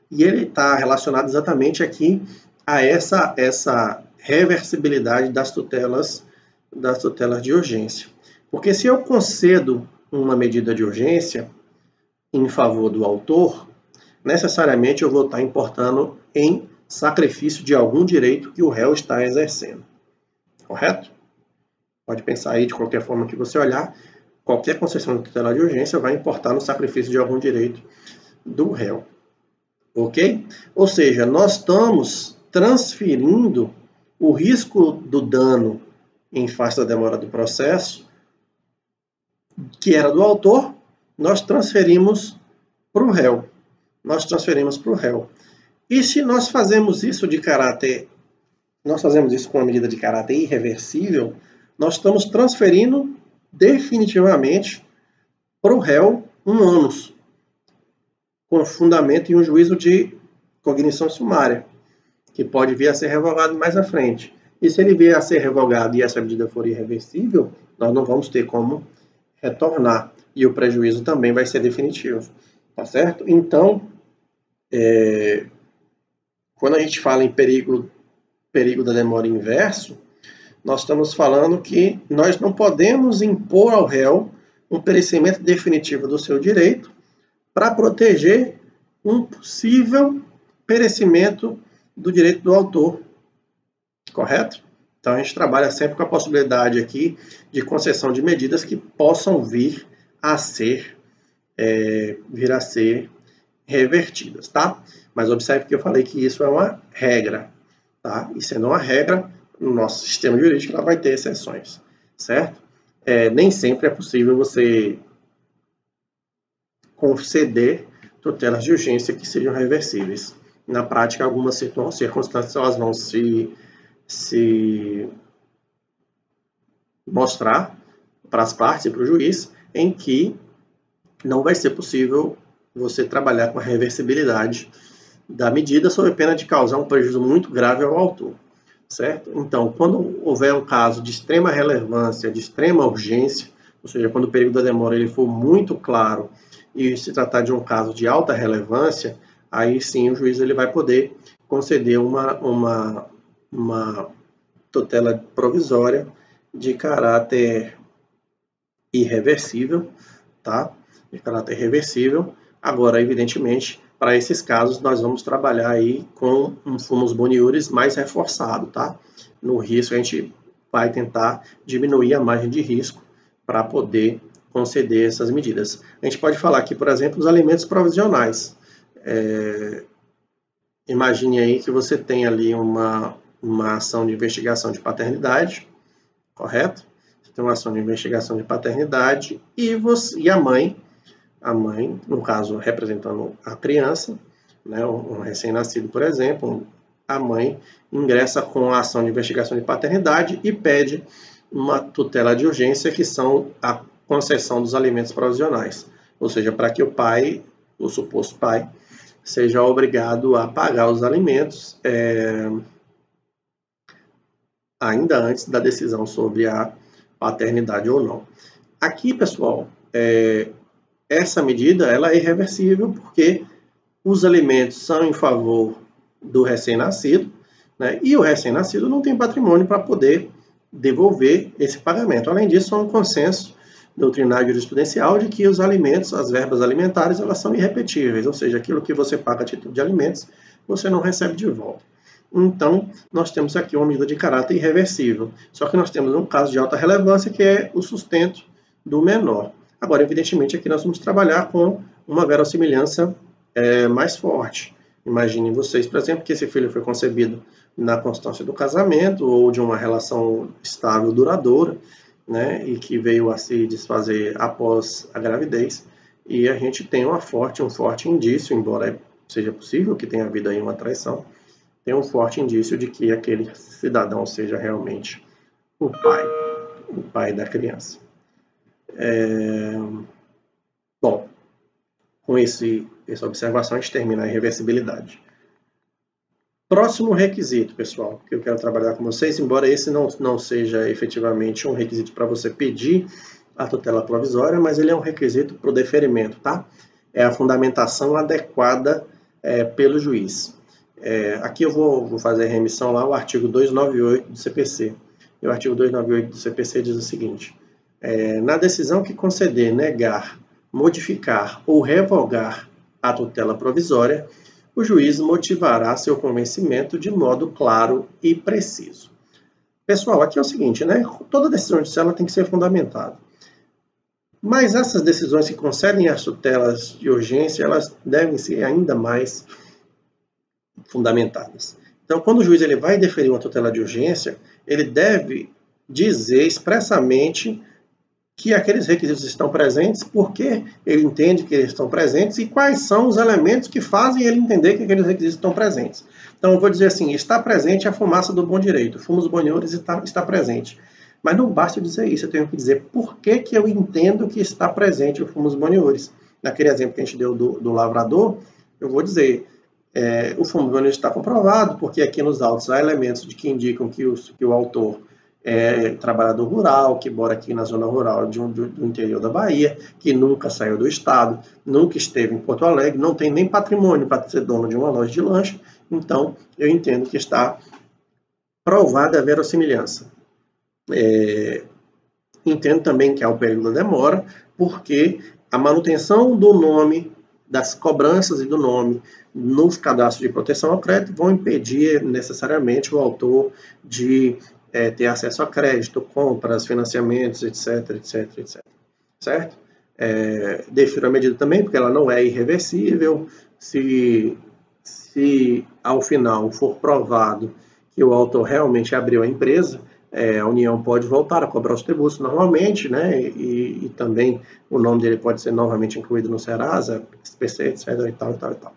E ele está relacionado exatamente aqui a essa reversibilidade das tutelas de urgência. Porque se eu concedo uma medida de urgência em favor do autor, necessariamente eu vou estar importando em sacrifício de algum direito que o réu está exercendo. Correto? Pode pensar aí de qualquer forma que você olhar, qualquer concessão de tutela de urgência vai importar no sacrifício de algum direito do réu. Ok? Ou seja, nós estamos transferindo o risco do dano em face da demora do processo, que era do autor, nós transferimos para o réu. E se nós fazemos isso com uma medida de caráter irreversível, nós estamos transferindo definitivamente para o réu um ônus, com fundamento em um juízo de cognição sumária, que pode vir a ser revogado mais à frente. E se ele vier a ser revogado e essa medida for irreversível, nós não vamos ter como retornar. E o prejuízo também vai ser definitivo. Tá certo? Então, quando a gente fala em perigo da demora inverso, nós estamos falando que nós não podemos impor ao réu um perecimento definitivo do seu direito para proteger um possível perecimento do direito do autor. Correto? Então, a gente trabalha sempre com a possibilidade aqui de concessão de medidas que possam vir a ser revertidas, tá? Mas observe que eu falei que isso é uma regra, tá? E sendo uma regra, no nosso sistema jurídico ela vai ter exceções, certo? Nem sempre é possível você conceder tutelas de urgência que sejam reversíveis. Na prática, algumas circunstâncias elas vão se mostrar para as partes e para o juiz em que não vai ser possível você trabalhar com a reversibilidade da medida sob pena de causar um prejuízo muito grave ao autor, certo? Então, quando houver um caso de extrema relevância, de extrema urgência, ou seja, quando o período da demora ele for muito claro e se tratar de um caso de alta relevância, aí sim o juiz ele vai poder conceder uma tutela provisória de caráter irreversível, tá? De caráter reversível. Agora, evidentemente, para esses casos, nós vamos trabalhar aí com um fumus boniuris mais reforçado, tá? No risco, a gente vai tentar diminuir a margem de risco para poder conceder essas medidas. A gente pode falar aqui, por exemplo, dos alimentos provisionais. Imagine aí que você tem ali uma ação de investigação de paternidade, correto? Você tem uma ação de investigação de paternidade e a mãe, no caso, representando a criança, né, um recém-nascido, por exemplo, a mãe ingressa com a ação de investigação de paternidade e pede uma tutela de urgência, que são a concessão dos alimentos provisionais. Ou seja, para que o pai, o suposto pai, seja obrigado a pagar os alimentos ainda antes da decisão sobre a paternidade ou não. Aqui, pessoal, essa medida ela é irreversível porque os alimentos são em favor do recém-nascido, né? E o recém-nascido não tem patrimônio para poder devolver esse pagamento. Além disso, há um consenso doutrinário jurisprudencial de que os alimentos, as verbas alimentares, elas são irrepetíveis, ou seja, aquilo que você paga a título de alimentos, você não recebe de volta. Então, nós temos aqui uma medida de caráter irreversível. Só que nós temos um caso de alta relevância, que é o sustento do menor. Agora, evidentemente, aqui nós vamos trabalhar com uma verossimilhança mais forte. Imaginem vocês, por exemplo, que esse filho foi concebido na constância do casamento ou de uma relação estável, duradoura, né, e que veio a se desfazer após a gravidez. E a gente tem um forte indício, embora seja possível que tenha havido aí uma traição, tem um forte indício de que aquele cidadão seja realmente o pai da criança. Bom, com essa observação a gente termina a irreversibilidade. Próximo requisito, pessoal, que eu quero trabalhar com vocês, embora esse não seja efetivamente um requisito para você pedir a tutela provisória, mas ele é um requisito para o deferimento, tá? É a fundamentação adequada pelo juiz. Aqui eu vou fazer a remissão lá ao artigo 298 do CPC. E o artigo 298 do CPC diz o seguinte: na decisão que conceder, negar, modificar ou revogar a tutela provisória, o juiz motivará seu convencimento de modo claro e preciso. Pessoal, aqui é o seguinte, né? Toda decisão judicial tem que ser fundamentada. Mas essas decisões que concedem as tutelas de urgência, elas devem ser ainda mais fundamentadas. Então, quando o juiz ele vai deferir uma tutela de urgência, ele deve dizer expressamente que aqueles requisitos estão presentes, porque ele entende que eles estão presentes e quais são os elementos que fazem ele entender que aqueles requisitos estão presentes. Então, eu vou dizer assim, está presente a fumaça do bom direito, fumus boniores está presente. Mas não basta eu dizer isso, eu tenho que dizer por que eu entendo que está presente o fumus boniores. Naquele exemplo que a gente deu do lavrador, eu vou dizer, o fumus boniores está comprovado, porque aqui nos autos há elementos que indicam que o autor é trabalhador rural, que mora aqui na zona rural do interior da Bahia, que nunca saiu do estado, nunca esteve em Porto Alegre, não tem nem patrimônio para ser dono de uma loja de lanche. Então, eu entendo que está provada a verossimilhança. Entendo também que há o período da demora, porque a manutenção do nome, das cobranças e do nome nos cadastros de proteção ao crédito vão impedir necessariamente o autor de ter acesso a crédito, compras, financiamentos, etc, etc, etc. Certo? Defiro a medida também, porque ela não é irreversível. Se ao final for provado que o autor realmente abriu a empresa, a União pode voltar a cobrar os tributos normalmente, né? E também o nome dele pode ser novamente incluído no Serasa, SPC, etc. e tal, e tal, e tal.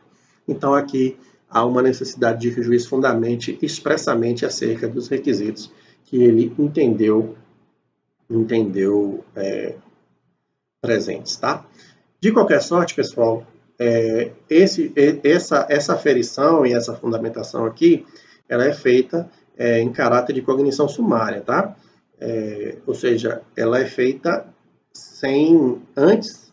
Então, aqui há uma necessidade de que o juiz fundamente expressamente acerca dos requisitos que ele entendeu presentes, tá? De qualquer sorte, pessoal, essa aferição e essa fundamentação aqui, ela é feita em caráter de cognição sumária, tá? Ou seja, ela é feita antes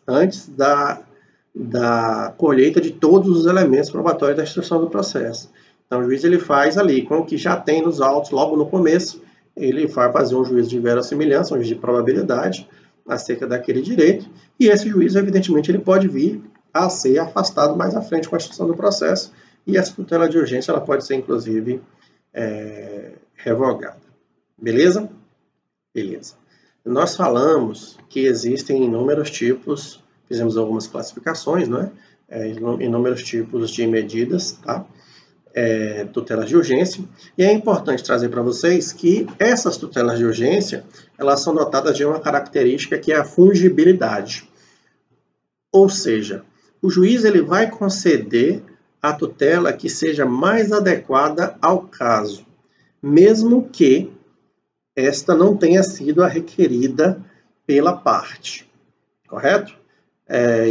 da colheita de todos os elementos probatórios da instrução do processo. Então, o juiz ele faz ali, com o que já tem nos autos, logo no começo, ele vai fazer um juízo de verossimilhança, um juízo de probabilidade acerca daquele direito, e esse juízo, evidentemente, ele pode vir a ser afastado mais à frente com a instrução do processo, e essa tutela de urgência ela pode ser, inclusive, revogada. Beleza? Beleza. Nós falamos que existem inúmeros tipos, fizemos algumas classificações, não é? Inúmeros tipos de medidas, tá? Tutelas de urgência, e é importante trazer para vocês que essas tutelas de urgência, elas são dotadas de uma característica que é a fungibilidade. Ou seja, o juiz ele vai conceder a tutela que seja mais adequada ao caso, mesmo que esta não tenha sido a requerida pela parte, correto?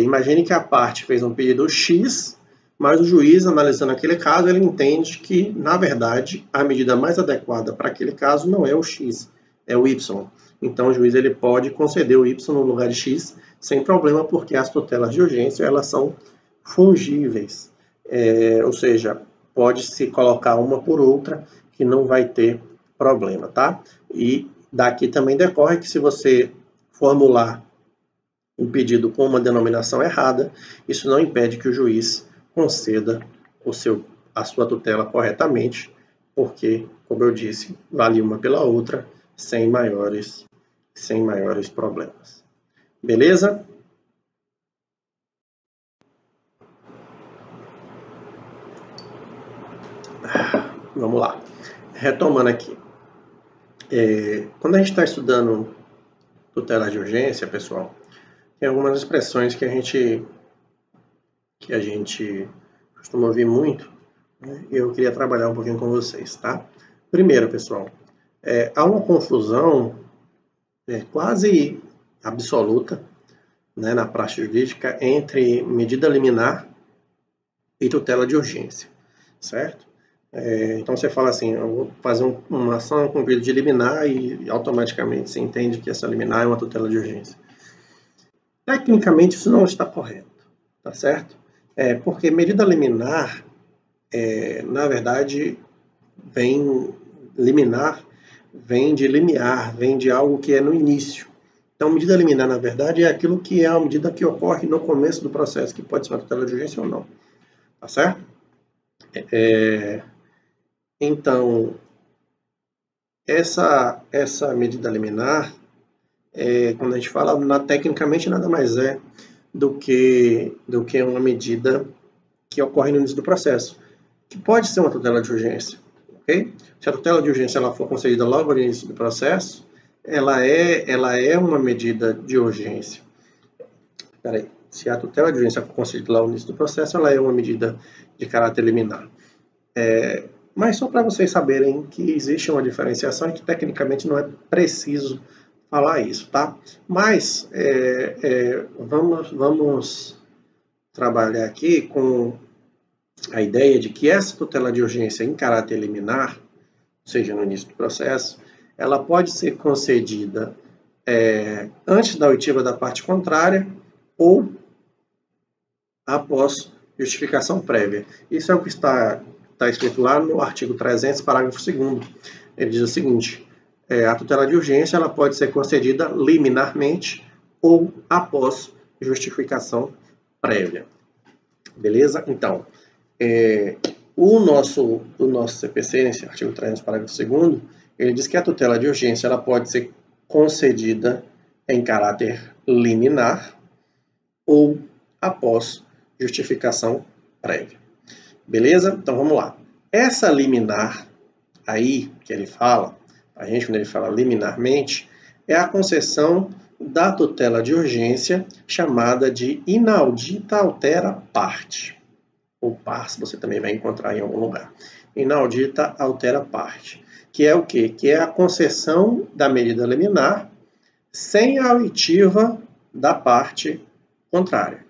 Imagine que a parte fez um pedido X, mas o juiz, analisando aquele caso, ele entende que, na verdade, a medida mais adequada para aquele caso não é o X, é o Y. Então, o juiz ele pode conceder o Y no lugar de X sem problema, porque as tutelas de urgência elas são fungíveis. Ou seja, pode-se colocar uma por outra que não vai ter problema, tá? E daqui também decorre que se você formular um pedido com uma denominação errada, isso não impede que o juiz conceda a sua tutela corretamente, porque, como eu disse, vale uma pela outra, sem maiores problemas. Beleza? Vamos lá. Retomando aqui. Quando a gente está estudando tutela de urgência, pessoal, tem algumas expressões que a gente costuma ouvir muito, né? E eu queria trabalhar um pouquinho com vocês, tá? Primeiro, pessoal, há uma confusão quase absoluta, né, na prática jurídica entre medida liminar e tutela de urgência, certo? Então você fala assim, eu vou fazer uma ação com pedido de liminar e automaticamente você entende que essa liminar é uma tutela de urgência. Tecnicamente isso não está correto, tá certo? Porque medida liminar na verdade, liminar vem de limiar, vem de algo que é no início. Então, medida liminar, na verdade, é aquilo que é a medida que ocorre no começo do processo, que pode ser uma tutela de urgência ou não. Tá certo? Então, essa medida liminar, quando a gente fala, tecnicamente nada mais é do que uma medida que ocorre no início do processo, que pode ser uma tutela de urgência. Okay? Se a tutela de urgência ela for concedida logo no início do processo, ela é uma medida de urgência. Peraí. Se a tutela de urgência for concedida logo no início do processo, ela é uma medida de caráter liminar. Mas só para vocês saberem que existe uma diferenciação e que tecnicamente não é preciso falar isso, tá? Mas vamos trabalhar aqui com a ideia de que essa tutela de urgência em caráter liminar, ou seja, no início do processo, ela pode ser concedida antes da oitiva da parte contrária ou após justificação prévia. Isso é o que está escrito lá no artigo 300, parágrafo 2º. Ele diz o seguinte: a tutela de urgência ela pode ser concedida liminarmente ou após justificação prévia. Beleza? Então, o nosso CPC, nesse artigo 300, parágrafo 2º, ele diz que a tutela de urgência ela pode ser concedida em caráter liminar ou após justificação prévia. Beleza? Então vamos lá. Essa liminar aí que ele fala, a gente quando ele fala liminarmente, é a concessão da tutela de urgência chamada de inaudita altera parte. Ou par, você também vai encontrar em algum lugar. Inaudita altera parte. Que é o quê? Que é a concessão da medida liminar sem a oitiva da parte contrária.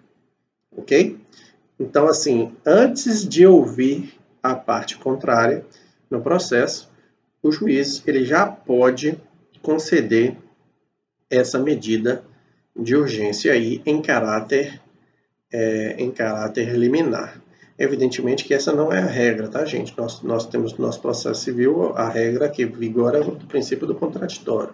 Ok? Então, assim, antes de ouvir a parte contrária no processo, o juiz ele já pode conceder essa medida de urgência aí em caráter liminar. Evidentemente que essa não é a regra, tá, gente? Nós temos no nosso processo civil a regra que vigora do princípio do contraditório,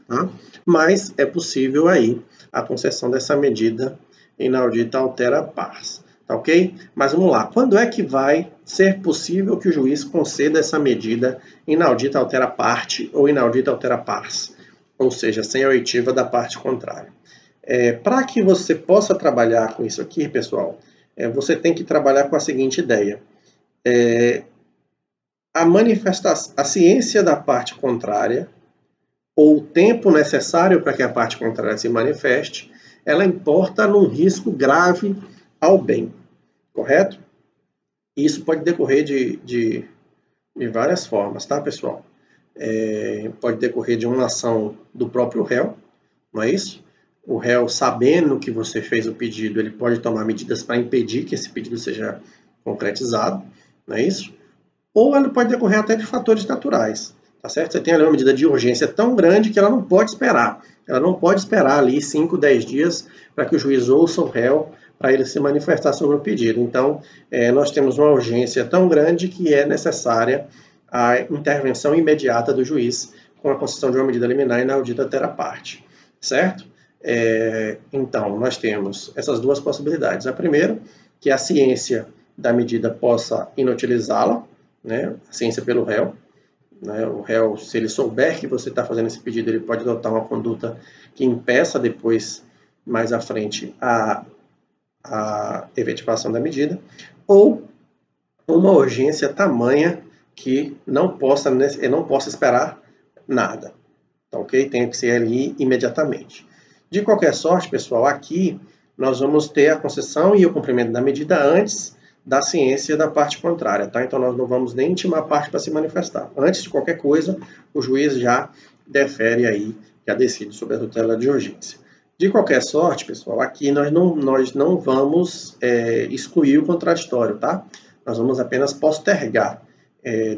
tá? Mas é possível aí a concessão dessa medida inaudita altera pars, tá ok? Mas vamos lá, quando é que vai ser possível que o juiz conceda essa medida inaudita altera parte ou inaudita altera pars? Ou seja, sem a oitiva da parte contrária. Para que você possa trabalhar com isso aqui, pessoal, você tem que trabalhar com a seguinte ideia. A ciência da parte contrária, ou o tempo necessário para que a parte contrária se manifeste, ela importa num risco grave ao bem, correto? Isso pode decorrer de várias formas, tá, pessoal? Pode decorrer de uma ação do próprio réu, não é isso? O réu, sabendo que você fez o pedido, ele pode tomar medidas para impedir que esse pedido seja concretizado, não é isso? Ou ele pode decorrer até de fatores naturais, tá certo? Você tem ali uma medida de urgência tão grande que ela não pode esperar. Ela não pode esperar ali 5, 10 dias para que o juiz ouça o réu para ele se manifestar sobre o pedido. Então, nós temos uma urgência tão grande que é necessária a intervenção imediata do juiz com a concessão de uma medida liminar inaudita altera parte, certo? Então, nós temos essas duas possibilidades. A primeira, que a ciência da medida possa inutilizá-la, né? A ciência pelo réu. Né? O réu, se ele souber que você está fazendo esse pedido, ele pode adotar uma conduta que impeça depois, mais à frente, a efetivação da medida. Ou uma urgência tamanha que não possa esperar nada. Tá, ok? Tem que ser ali imediatamente. De qualquer sorte, pessoal, aqui nós vamos ter a concessão e o cumprimento da medida antes da ciência da parte contrária, tá? Então nós não vamos nem intimar a parte para se manifestar. Antes de qualquer coisa, o juiz já defere aí, já decide sobre a tutela de urgência. De qualquer sorte, pessoal, aqui nós não vamos excluir o contraditório, tá? Nós vamos apenas postergar.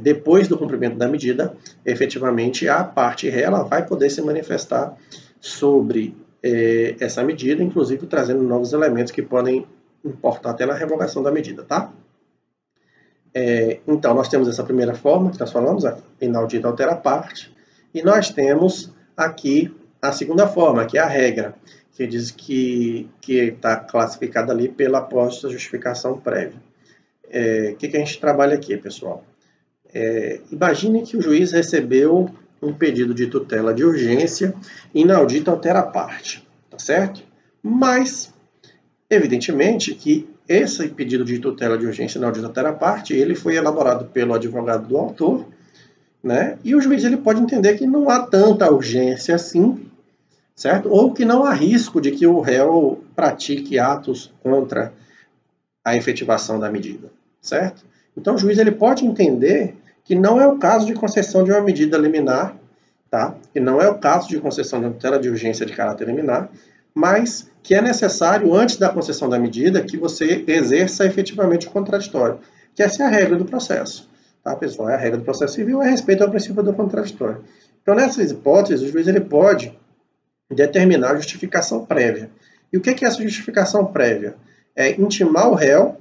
Depois do cumprimento da medida, efetivamente a parte réu ela vai poder se manifestar sobre essa medida, inclusive trazendo novos elementos que podem importar até na revogação da medida, tá? Então, nós temos essa primeira forma que nós falamos, a inaudita altera a parte, e nós temos aqui a segunda forma, que é a regra, que diz que está classificada ali pela posta justificação prévia. O que a gente trabalha aqui, pessoal? Imagine que o juiz recebeu um pedido de tutela de urgência inaudita altera a parte, tá certo? Mas, evidentemente, que esse pedido de tutela de urgência inaudita altera a parte, ele foi elaborado pelo advogado do autor, né? E o juiz ele pode entender que não há tanta urgência assim, certo? Ou que não há risco de que o réu pratique atos contra a efetivação da medida, certo? Então, o juiz ele pode entender que não é o caso de concessão de uma medida liminar, tá? Que não é o caso de concessão de uma tutela de urgência de caráter liminar, mas que é necessário, antes da concessão da medida, que você exerça efetivamente o contraditório, que essa é a regra do processo, tá, pessoal? É a regra do processo civil, é respeito ao princípio do contraditório. Então, nessas hipóteses, o juiz ele pode determinar a justificação prévia. E o que é essa justificação prévia? É intimar o réu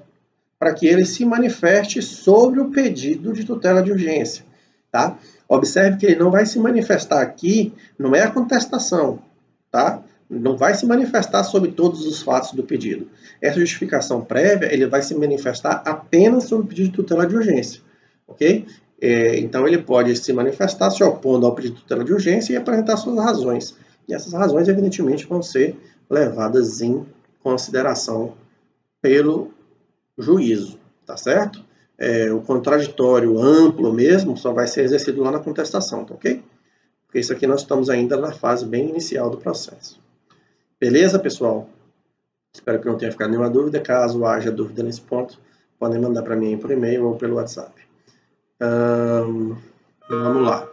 para que ele se manifeste sobre o pedido de tutela de urgência, tá? Observe que ele não vai se manifestar aqui, não é a contestação, tá? Não vai se manifestar sobre todos os fatos do pedido. Essa justificação prévia, ele vai se manifestar apenas sobre o pedido de tutela de urgência, ok? Então, ele pode se manifestar se opondo ao pedido de tutela de urgência e apresentar suas razões. E essas razões, evidentemente, vão ser levadas em consideração pelo juízo, tá certo? O contraditório amplo mesmo só vai ser exercido lá na contestação, tá ok? Porque isso aqui nós estamos ainda na fase bem inicial do processo. Beleza, pessoal? Espero que não tenha ficado nenhuma dúvida. Caso haja dúvida nesse ponto, podem mandar para mim por e-mail ou pelo WhatsApp. Vamos lá.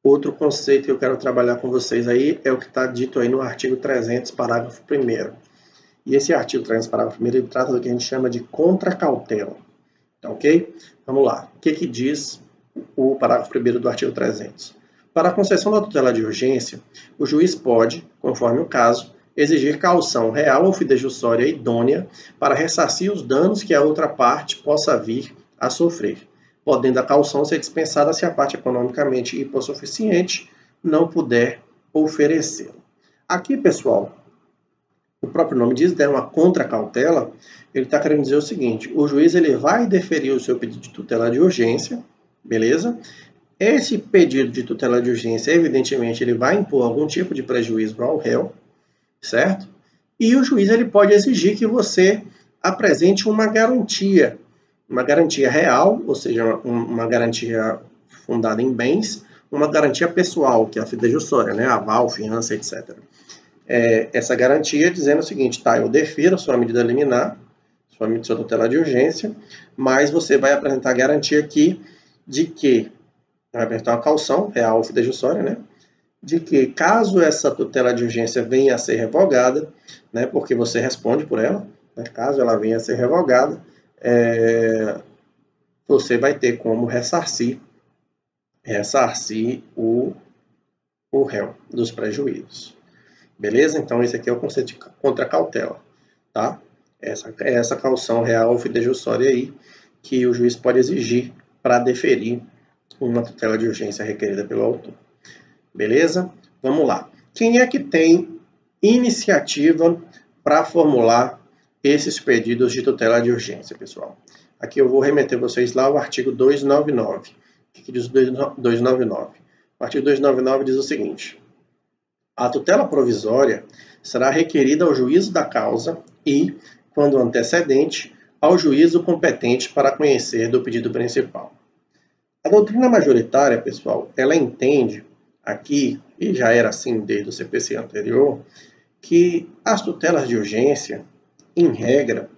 Outro conceito que eu quero trabalhar com vocês aí é o que está dito aí no artigo 300, parágrafo 1º. E esse artigo 300, parágrafo 1º, ele trata do que a gente chama de contracautela. Tá ok? Vamos lá. O que diz o parágrafo 1º do artigo 300? Para a concessão da tutela de urgência, o juiz pode, conforme o caso, exigir caução real ou fidejussória idônea para ressarcir os danos que a outra parte possa vir a sofrer, podendo a caução ser dispensada se a parte economicamente hipossuficiente não puder oferecê-la. Aqui, pessoal, o próprio nome diz, é uma contracautela, ele está querendo dizer o seguinte: o juiz ele vai deferir o seu pedido de tutela de urgência, beleza? Esse pedido de tutela de urgência, evidentemente, ele vai impor algum tipo de prejuízo ao réu, certo? E o juiz ele pode exigir que você apresente uma garantia real, ou seja, uma garantia fundada em bens, uma garantia pessoal, que é a fidejussória, né? Aval, fiança, etc. Essa garantia dizendo o seguinte: tá, eu defiro a sua medida liminar, sua tutela de urgência, mas você vai apresentar a garantia aqui de que vai apresentar uma caução real ou fidejussória, né? De que caso essa tutela de urgência venha a ser revogada, né? Porque você responde por ela, né, caso ela venha a ser revogada, você vai ter como ressarcir o réu dos prejuízos. Beleza? Então, esse aqui é o conceito de contracautela, tá? Essa caução real ou fidejussória aí que o juiz pode exigir para deferir uma tutela de urgência requerida pelo autor. Beleza? Vamos lá. Quem é que tem iniciativa para formular esses pedidos de tutela de urgência, pessoal? Aqui eu vou remeter vocês lá ao artigo 299. O que diz o 299? O artigo 299 diz o seguinte: a tutela provisória será requerida ao juízo da causa e, quando antecedente, ao juízo competente para conhecer do pedido principal. A doutrina majoritária, pessoal, ela entende aqui, e já era assim desde o CPC anterior, que as tutelas de urgência, em regra,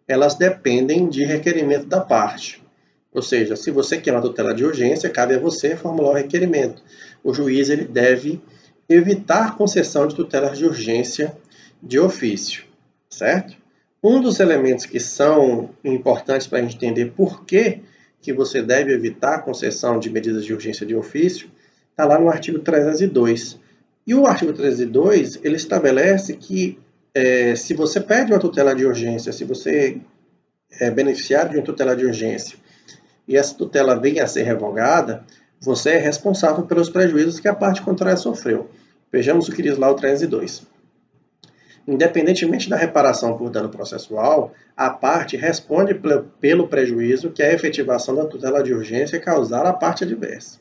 elas dependem de requerimento da parte. Ou seja, se você quer uma tutela de urgência, cabe a você formular o requerimento. O juiz ele deve evitar concessão de tutelas de urgência de ofício, certo? Um dos elementos que são importantes para a gente entender por que você deve evitar a concessão de medidas de urgência de ofício está lá no artigo 302. E o artigo 302, ele estabelece que se você pede uma tutela de urgência, se você é beneficiário de uma tutela de urgência e essa tutela venha a ser revogada, você é responsável pelos prejuízos que a parte contrária sofreu. Vejamos o que diz lá o 302. Independentemente da reparação por dano processual, a parte responde pelo prejuízo que a efetivação da tutela de urgência causar à parte adversa.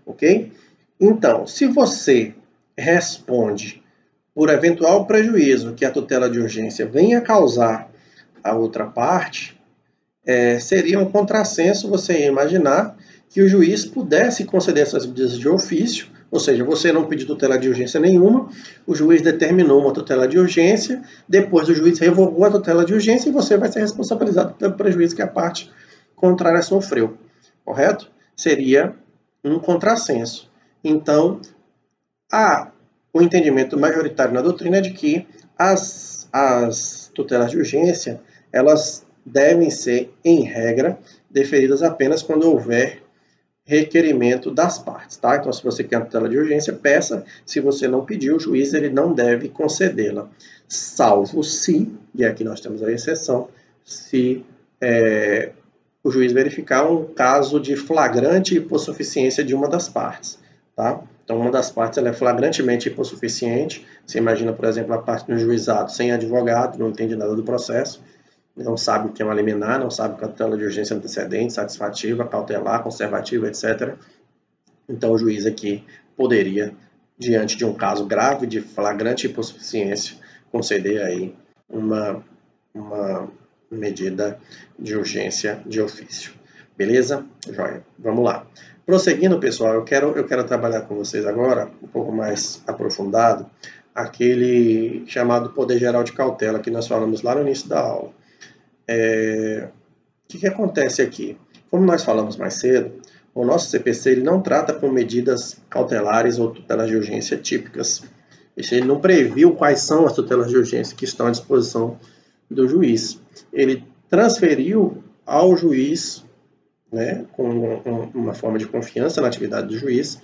Ok? Então, se você responde por eventual prejuízo que a tutela de urgência venha a causar à outra parte, seria um contrassenso você imaginar que o juiz pudesse conceder essas medidas de ofício, ou seja, você não pediu tutela de urgência nenhuma, o juiz determinou uma tutela de urgência, depois o juiz revogou a tutela de urgência e você vai ser responsabilizado pelo prejuízo que a parte contrária sofreu, correto? Seria um contrassenso. Então, o entendimento majoritário na doutrina é de que as tutelas de urgência, elas devem ser, em regra, deferidas apenas quando houver requerimento das partes, tá? Então, se você quer a tutela de urgência, peça. Se você não pediu, o juiz ele não deve concedê-la, salvo se, e aqui nós temos a exceção, se o juiz verificar um caso de flagrante hipossuficiência de uma das partes, tá? Então, uma das partes ela é flagrantemente hipossuficiente. Você imagina, por exemplo, a parte no juizado sem advogado, não entende nada do processo, não sabe o que é uma liminar, não sabe o que é a tutela de urgência antecedente, satisfativa, cautelar, conservativa, etc. Então, o juiz aqui poderia, diante de um caso grave de flagrante hipossuficiência, conceder aí uma medida de urgência de ofício. Beleza? Joia. Vamos lá. Prosseguindo, pessoal, eu quero trabalhar com vocês agora, um pouco mais aprofundado, aquele chamado poder geral de cautela que nós falamos lá no início da aula. O que acontece aqui? Como nós falamos mais cedo, o nosso CPC ele não trata com medidas cautelares ou tutelas de urgência típicas. Ele não previu quais são as tutelas de urgência que estão à disposição do juiz. Ele transferiu ao juiz, né, com uma forma de confiança na atividade do juiz,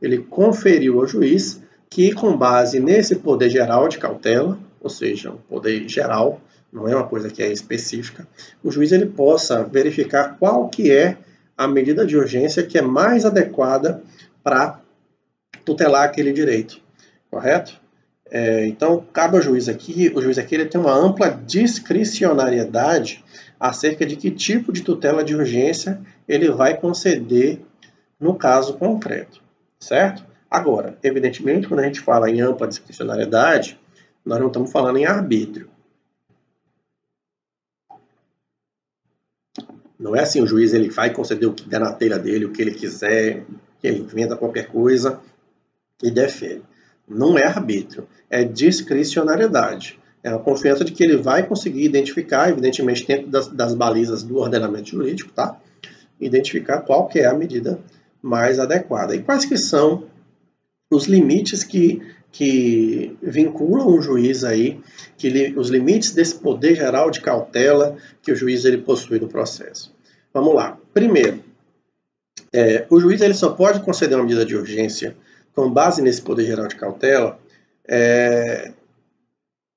ele conferiu ao juiz que, com base nesse poder geral de cautela, ou seja, um poder geral, não é uma coisa que é específica, o juiz ele possa verificar qual que é a medida de urgência que é mais adequada para tutelar aquele direito, correto? Então, cabe ao juiz aqui, ele tem uma ampla discricionariedade acerca de que tipo de tutela de urgência ele vai conceder no caso concreto, certo? Agora, evidentemente, quando a gente fala em ampla discricionariedade, nós não estamos falando em arbítrio. Não é assim, o juiz ele vai conceder o que der na telha dele, o que ele quiser, que ele inventa qualquer coisa e defere. Não é arbítrio, é discricionariedade. É a confiança de que ele vai conseguir identificar, evidentemente dentro das balizas do ordenamento jurídico, tá? Identificar qual que é a medida mais adequada. E quais que são os limites que vinculam o juiz aí, os limites desse poder geral de cautela que o juiz ele possui no processo. Vamos lá. Primeiro, o juiz ele só pode conceder uma medida de urgência com base nesse poder geral de cautela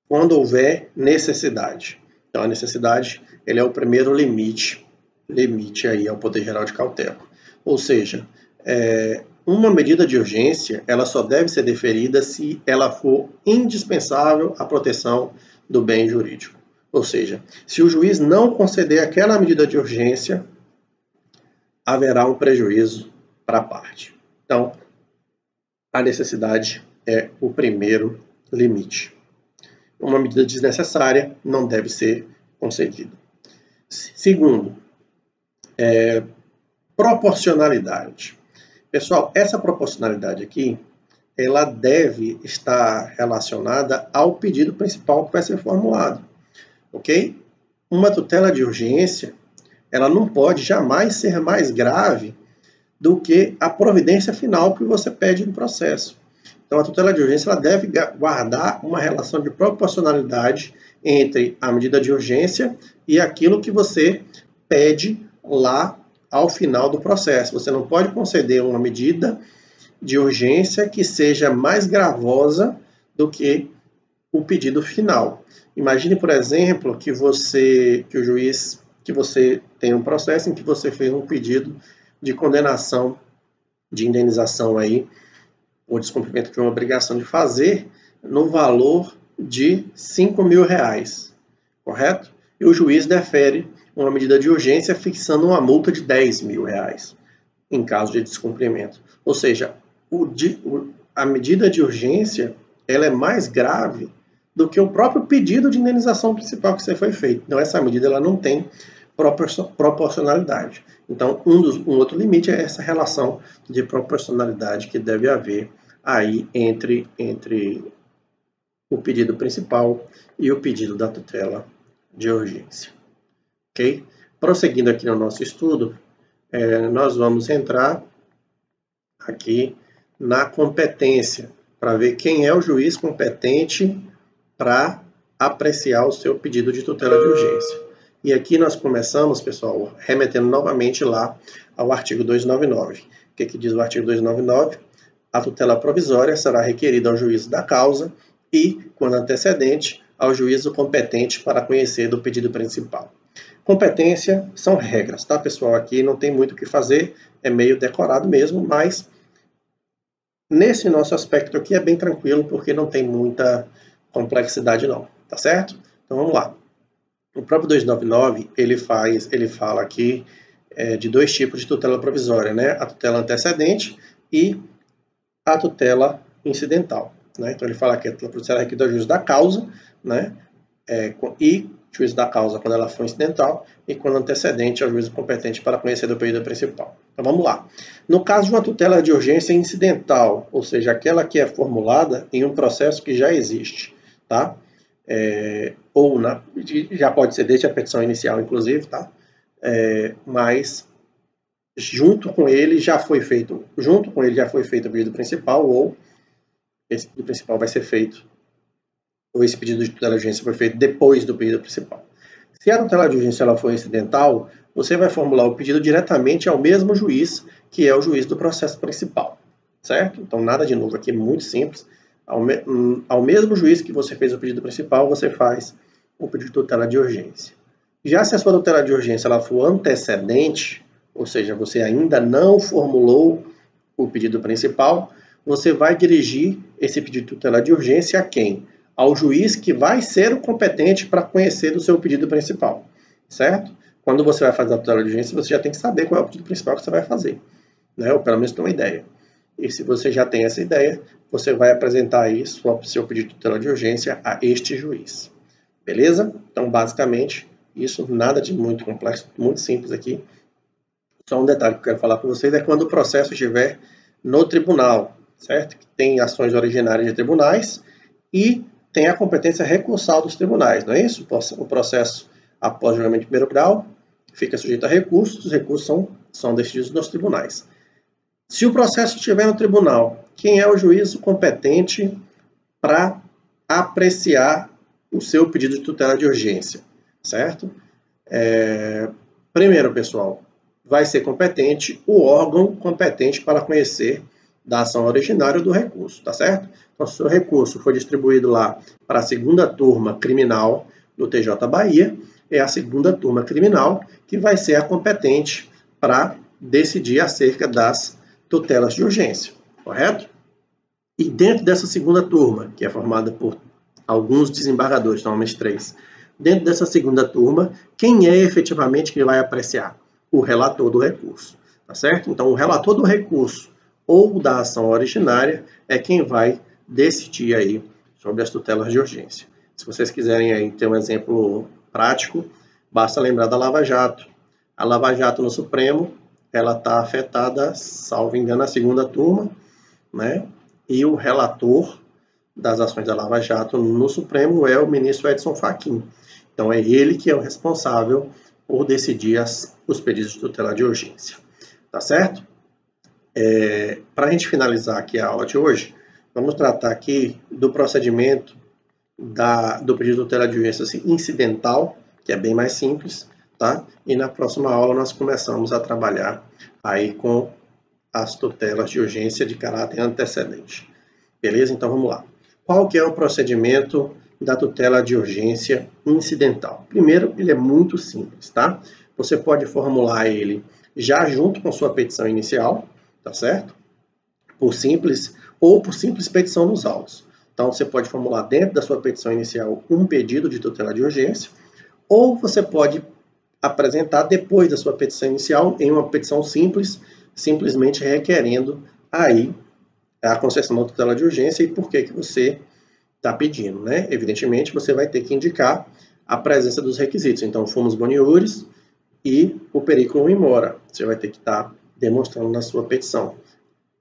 quando houver necessidade. Então, a necessidade ele é o primeiro limite aí ao poder geral de cautela. Ou seja, uma medida de urgência ela só deve ser deferida se ela for indispensável à proteção do bem jurídico. Ou seja, se o juiz não conceder aquela medida de urgência, haverá um prejuízo para a parte. Então, a necessidade é o primeiro limite. Uma medida desnecessária não deve ser concedida. Segundo, proporcionalidade. Pessoal, essa proporcionalidade aqui, ela deve estar relacionada ao pedido principal que vai ser formulado, ok? Uma tutela de urgência, ela não pode jamais ser mais grave do que a providência final que você pede no processo. Então, a tutela de urgência ela deve guardar uma relação de proporcionalidade entre a medida de urgência e aquilo que você pede lá ao final do processo. Você não pode conceder uma medida de urgência que seja mais gravosa do que o pedido final. Imagine, por exemplo, que que você tem um processo em que você fez um pedido de condenação, de indenização aí, ou descumprimento de uma obrigação de fazer, no valor de R$5.000, correto? E o juiz defere uma medida de urgência fixando uma multa de R$10.000 em caso de descumprimento. Ou seja, a medida de urgência ela é mais grave do que o próprio pedido de indenização principal que você foi feito. Então, essa medida ela não tem proporcionalidade. Então, um outro limite é essa relação de proporcionalidade que deve haver aí entre o pedido principal e o pedido da tutela de urgência. Ok? Prosseguindo aqui no nosso estudo, nós vamos entrar aqui na competência, para ver quem é o juiz competente para apreciar o seu pedido de tutela de urgência. E aqui nós começamos, pessoal, remetendo novamente lá ao artigo 299. O que diz o artigo 299? A tutela provisória será requerida ao juízo da causa e, quando antecedente, ao juízo competente para conhecer do pedido principal. Competência são regras, tá, pessoal? Aqui não tem muito o que fazer, é meio decorado mesmo, mas nesse nosso aspecto aqui é bem tranquilo, porque não tem muita complexidade não, tá certo? Então vamos lá. O próprio 299, ele fala aqui de dois tipos de tutela provisória, né? A tutela antecedente e a tutela incidental, né? Então ele fala que a tutela provisória é requerida ao juízo da causa, né? E juízo da causa quando ela for incidental e quando antecedente ao juízo competente para conhecer do pedido principal. Então vamos lá. No caso de uma tutela de urgência incidental, ou seja, aquela que é formulada em um processo que já existe, tá? Já pode ser desde a petição inicial, inclusive, tá? Mas junto com ele já foi feito o pedido principal, ou esse pedido principal vai ser feito, ou esse pedido de tutela de urgência foi feito depois do pedido principal. Se a tutela de urgência ela for incidental, você vai formular o pedido diretamente ao mesmo juiz, que é o juiz do processo principal, certo? Então nada de novo aqui, muito simples. Ao mesmo juiz que você fez o pedido principal, você faz o pedido de tutela de urgência. Já se a sua tutela de urgência ela for antecedente, ou seja, você ainda não formulou o pedido principal, você vai dirigir esse pedido de tutela de urgência a quem? Ao juiz que vai ser o competente para conhecer do seu pedido principal, certo? Quando você vai fazer a tutela de urgência, você já tem que saber qual é o pedido principal que você vai fazer, né? Ou pelo menos ter uma ideia. E se você já tem essa ideia, você vai apresentar isso, o seu pedido de tutela de urgência, a este juiz. Beleza? Então, basicamente, isso nada de muito complexo, muito simples aqui. Só um detalhe que eu quero falar com vocês é quando o processo estiver no tribunal, certo? Tem ações originárias de tribunais e tem a competência recursal dos tribunais, não é isso? O processo após julgamento de primeiro grau fica sujeito a recursos, os recursos são decididos nos tribunais. Se o processo estiver no tribunal, quem é o juízo competente para apreciar o seu pedido de tutela de urgência, certo? Primeiro, pessoal, vai ser competente o órgão competente para conhecer da ação originária do recurso, tá certo? Então, se o recurso for distribuído lá para a segunda turma criminal do TJ Bahia, é a segunda turma criminal que vai ser a competente para decidir acerca das tutelas de urgência, correto? E dentro dessa segunda turma, que é formada por alguns desembargadores, normalmente 3, dentro dessa segunda turma, quem é efetivamente que vai apreciar? O relator do recurso, tá certo? Então, o relator do recurso ou da ação originária é quem vai decidir aí sobre as tutelas de urgência. Se vocês quiserem aí ter um exemplo prático, basta lembrar da Lava Jato. A Lava Jato no Supremo, ela está afetada, salvo engano, na segunda turma, né? E o relator das ações da Lava Jato no Supremo é o ministro Edson Fachin. Então, é ele que é o responsável por decidir os pedidos de tutela de urgência. Tá certo? Para a gente finalizar aqui a aula de hoje, vamos tratar aqui do procedimento do pedido de tutela de urgência incidental, que é bem mais simples, tá? E na próxima aula nós começamos a trabalhar aí com as tutelas de urgência de caráter antecedente. Beleza? Então vamos lá. Qual que é o procedimento da tutela de urgência incidental. Primeiro, ele é muito simples, tá? Você pode formular ele já junto com sua petição inicial, tá certo? Por simples ou por simples petição nos autos. Então, você pode formular dentro da sua petição inicial um pedido de tutela de urgência, ou você pode apresentar depois da sua petição inicial em uma petição simples, simplesmente requerendo aí a concessão da tutela de urgência e por que você está pedindo, né? Evidentemente, você vai ter que indicar a presença dos requisitos. Então, fomos boniures e o periculum in mora. Você vai ter que estar demonstrando na sua petição,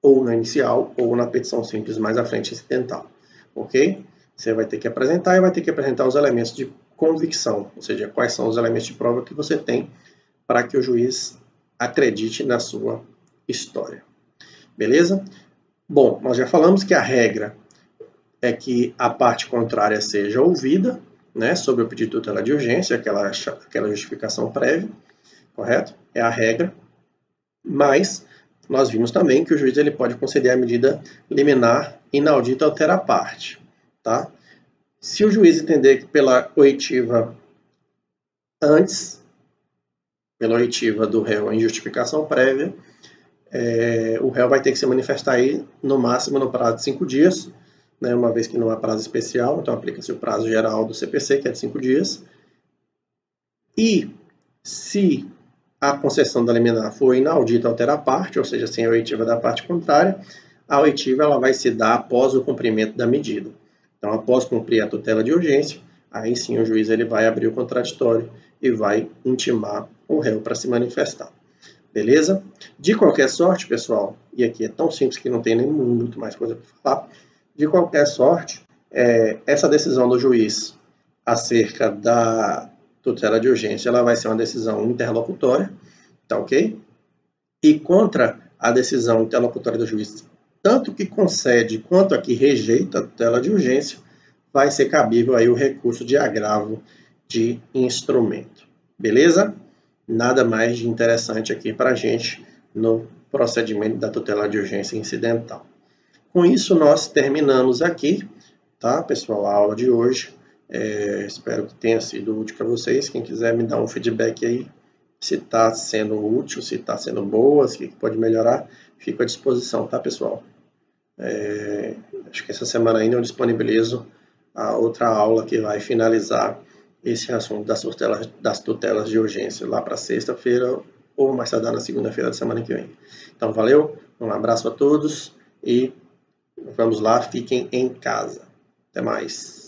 ou na inicial, ou na petição simples mais à frente incidental, ok? Você vai ter que apresentar e vai ter que apresentar os elementos de convicção, ou seja, quais são os elementos de prova que você tem para que o juiz acredite na sua história. Beleza? Bom, nós já falamos que a regra é que a parte contrária seja ouvida, né, sobre o pedido de tutela de urgência, aquela justificação prévia, correto? É a regra, mas nós vimos também que o juiz ele pode conceder a medida liminar inaudita altera a parte, tá? Se o juiz entender que pela oitiva antes, pela oitiva do réu em justificação prévia, o réu vai ter que se manifestar aí no máximo no prazo de 5 dias, né, uma vez que não há prazo especial, então aplica-se o prazo geral do CPC, que é de 5 dias. E se a concessão da liminar for inaudita altera a parte, ou seja, sem a oitiva da parte contrária, a oitiva ela vai se dar após o cumprimento da medida. Então, após cumprir a tutela de urgência, aí sim o juiz ele vai abrir o contraditório e vai intimar o réu para se manifestar. Beleza? De qualquer sorte, pessoal, e aqui é tão simples que não tem nem muito mais coisa para falar, de qualquer sorte, essa decisão do juiz acerca da tutela de urgência, ela vai ser uma decisão interlocutória, tá ok? E contra a decisão interlocutória do juiz, tanto que concede quanto a que rejeita a tutela de urgência, vai ser cabível aí o recurso de agravo de instrumento. Beleza? Nada mais de interessante aqui para a gente no procedimento da tutela de urgência incidental. Com isso, nós terminamos aqui, tá, pessoal, a aula de hoje. Espero que tenha sido útil para vocês. Quem quiser me dar um feedback aí, se está sendo útil, se está sendo boa, se pode melhorar, fico à disposição, tá, pessoal? Acho que essa semana ainda eu disponibilizo a outra aula que vai finalizar esse assunto das tutelas de urgência lá para sexta-feira ou mais tardar na segunda-feira da semana que vem. Então, valeu, um abraço a todos e vamos lá, fiquem em casa. Até mais.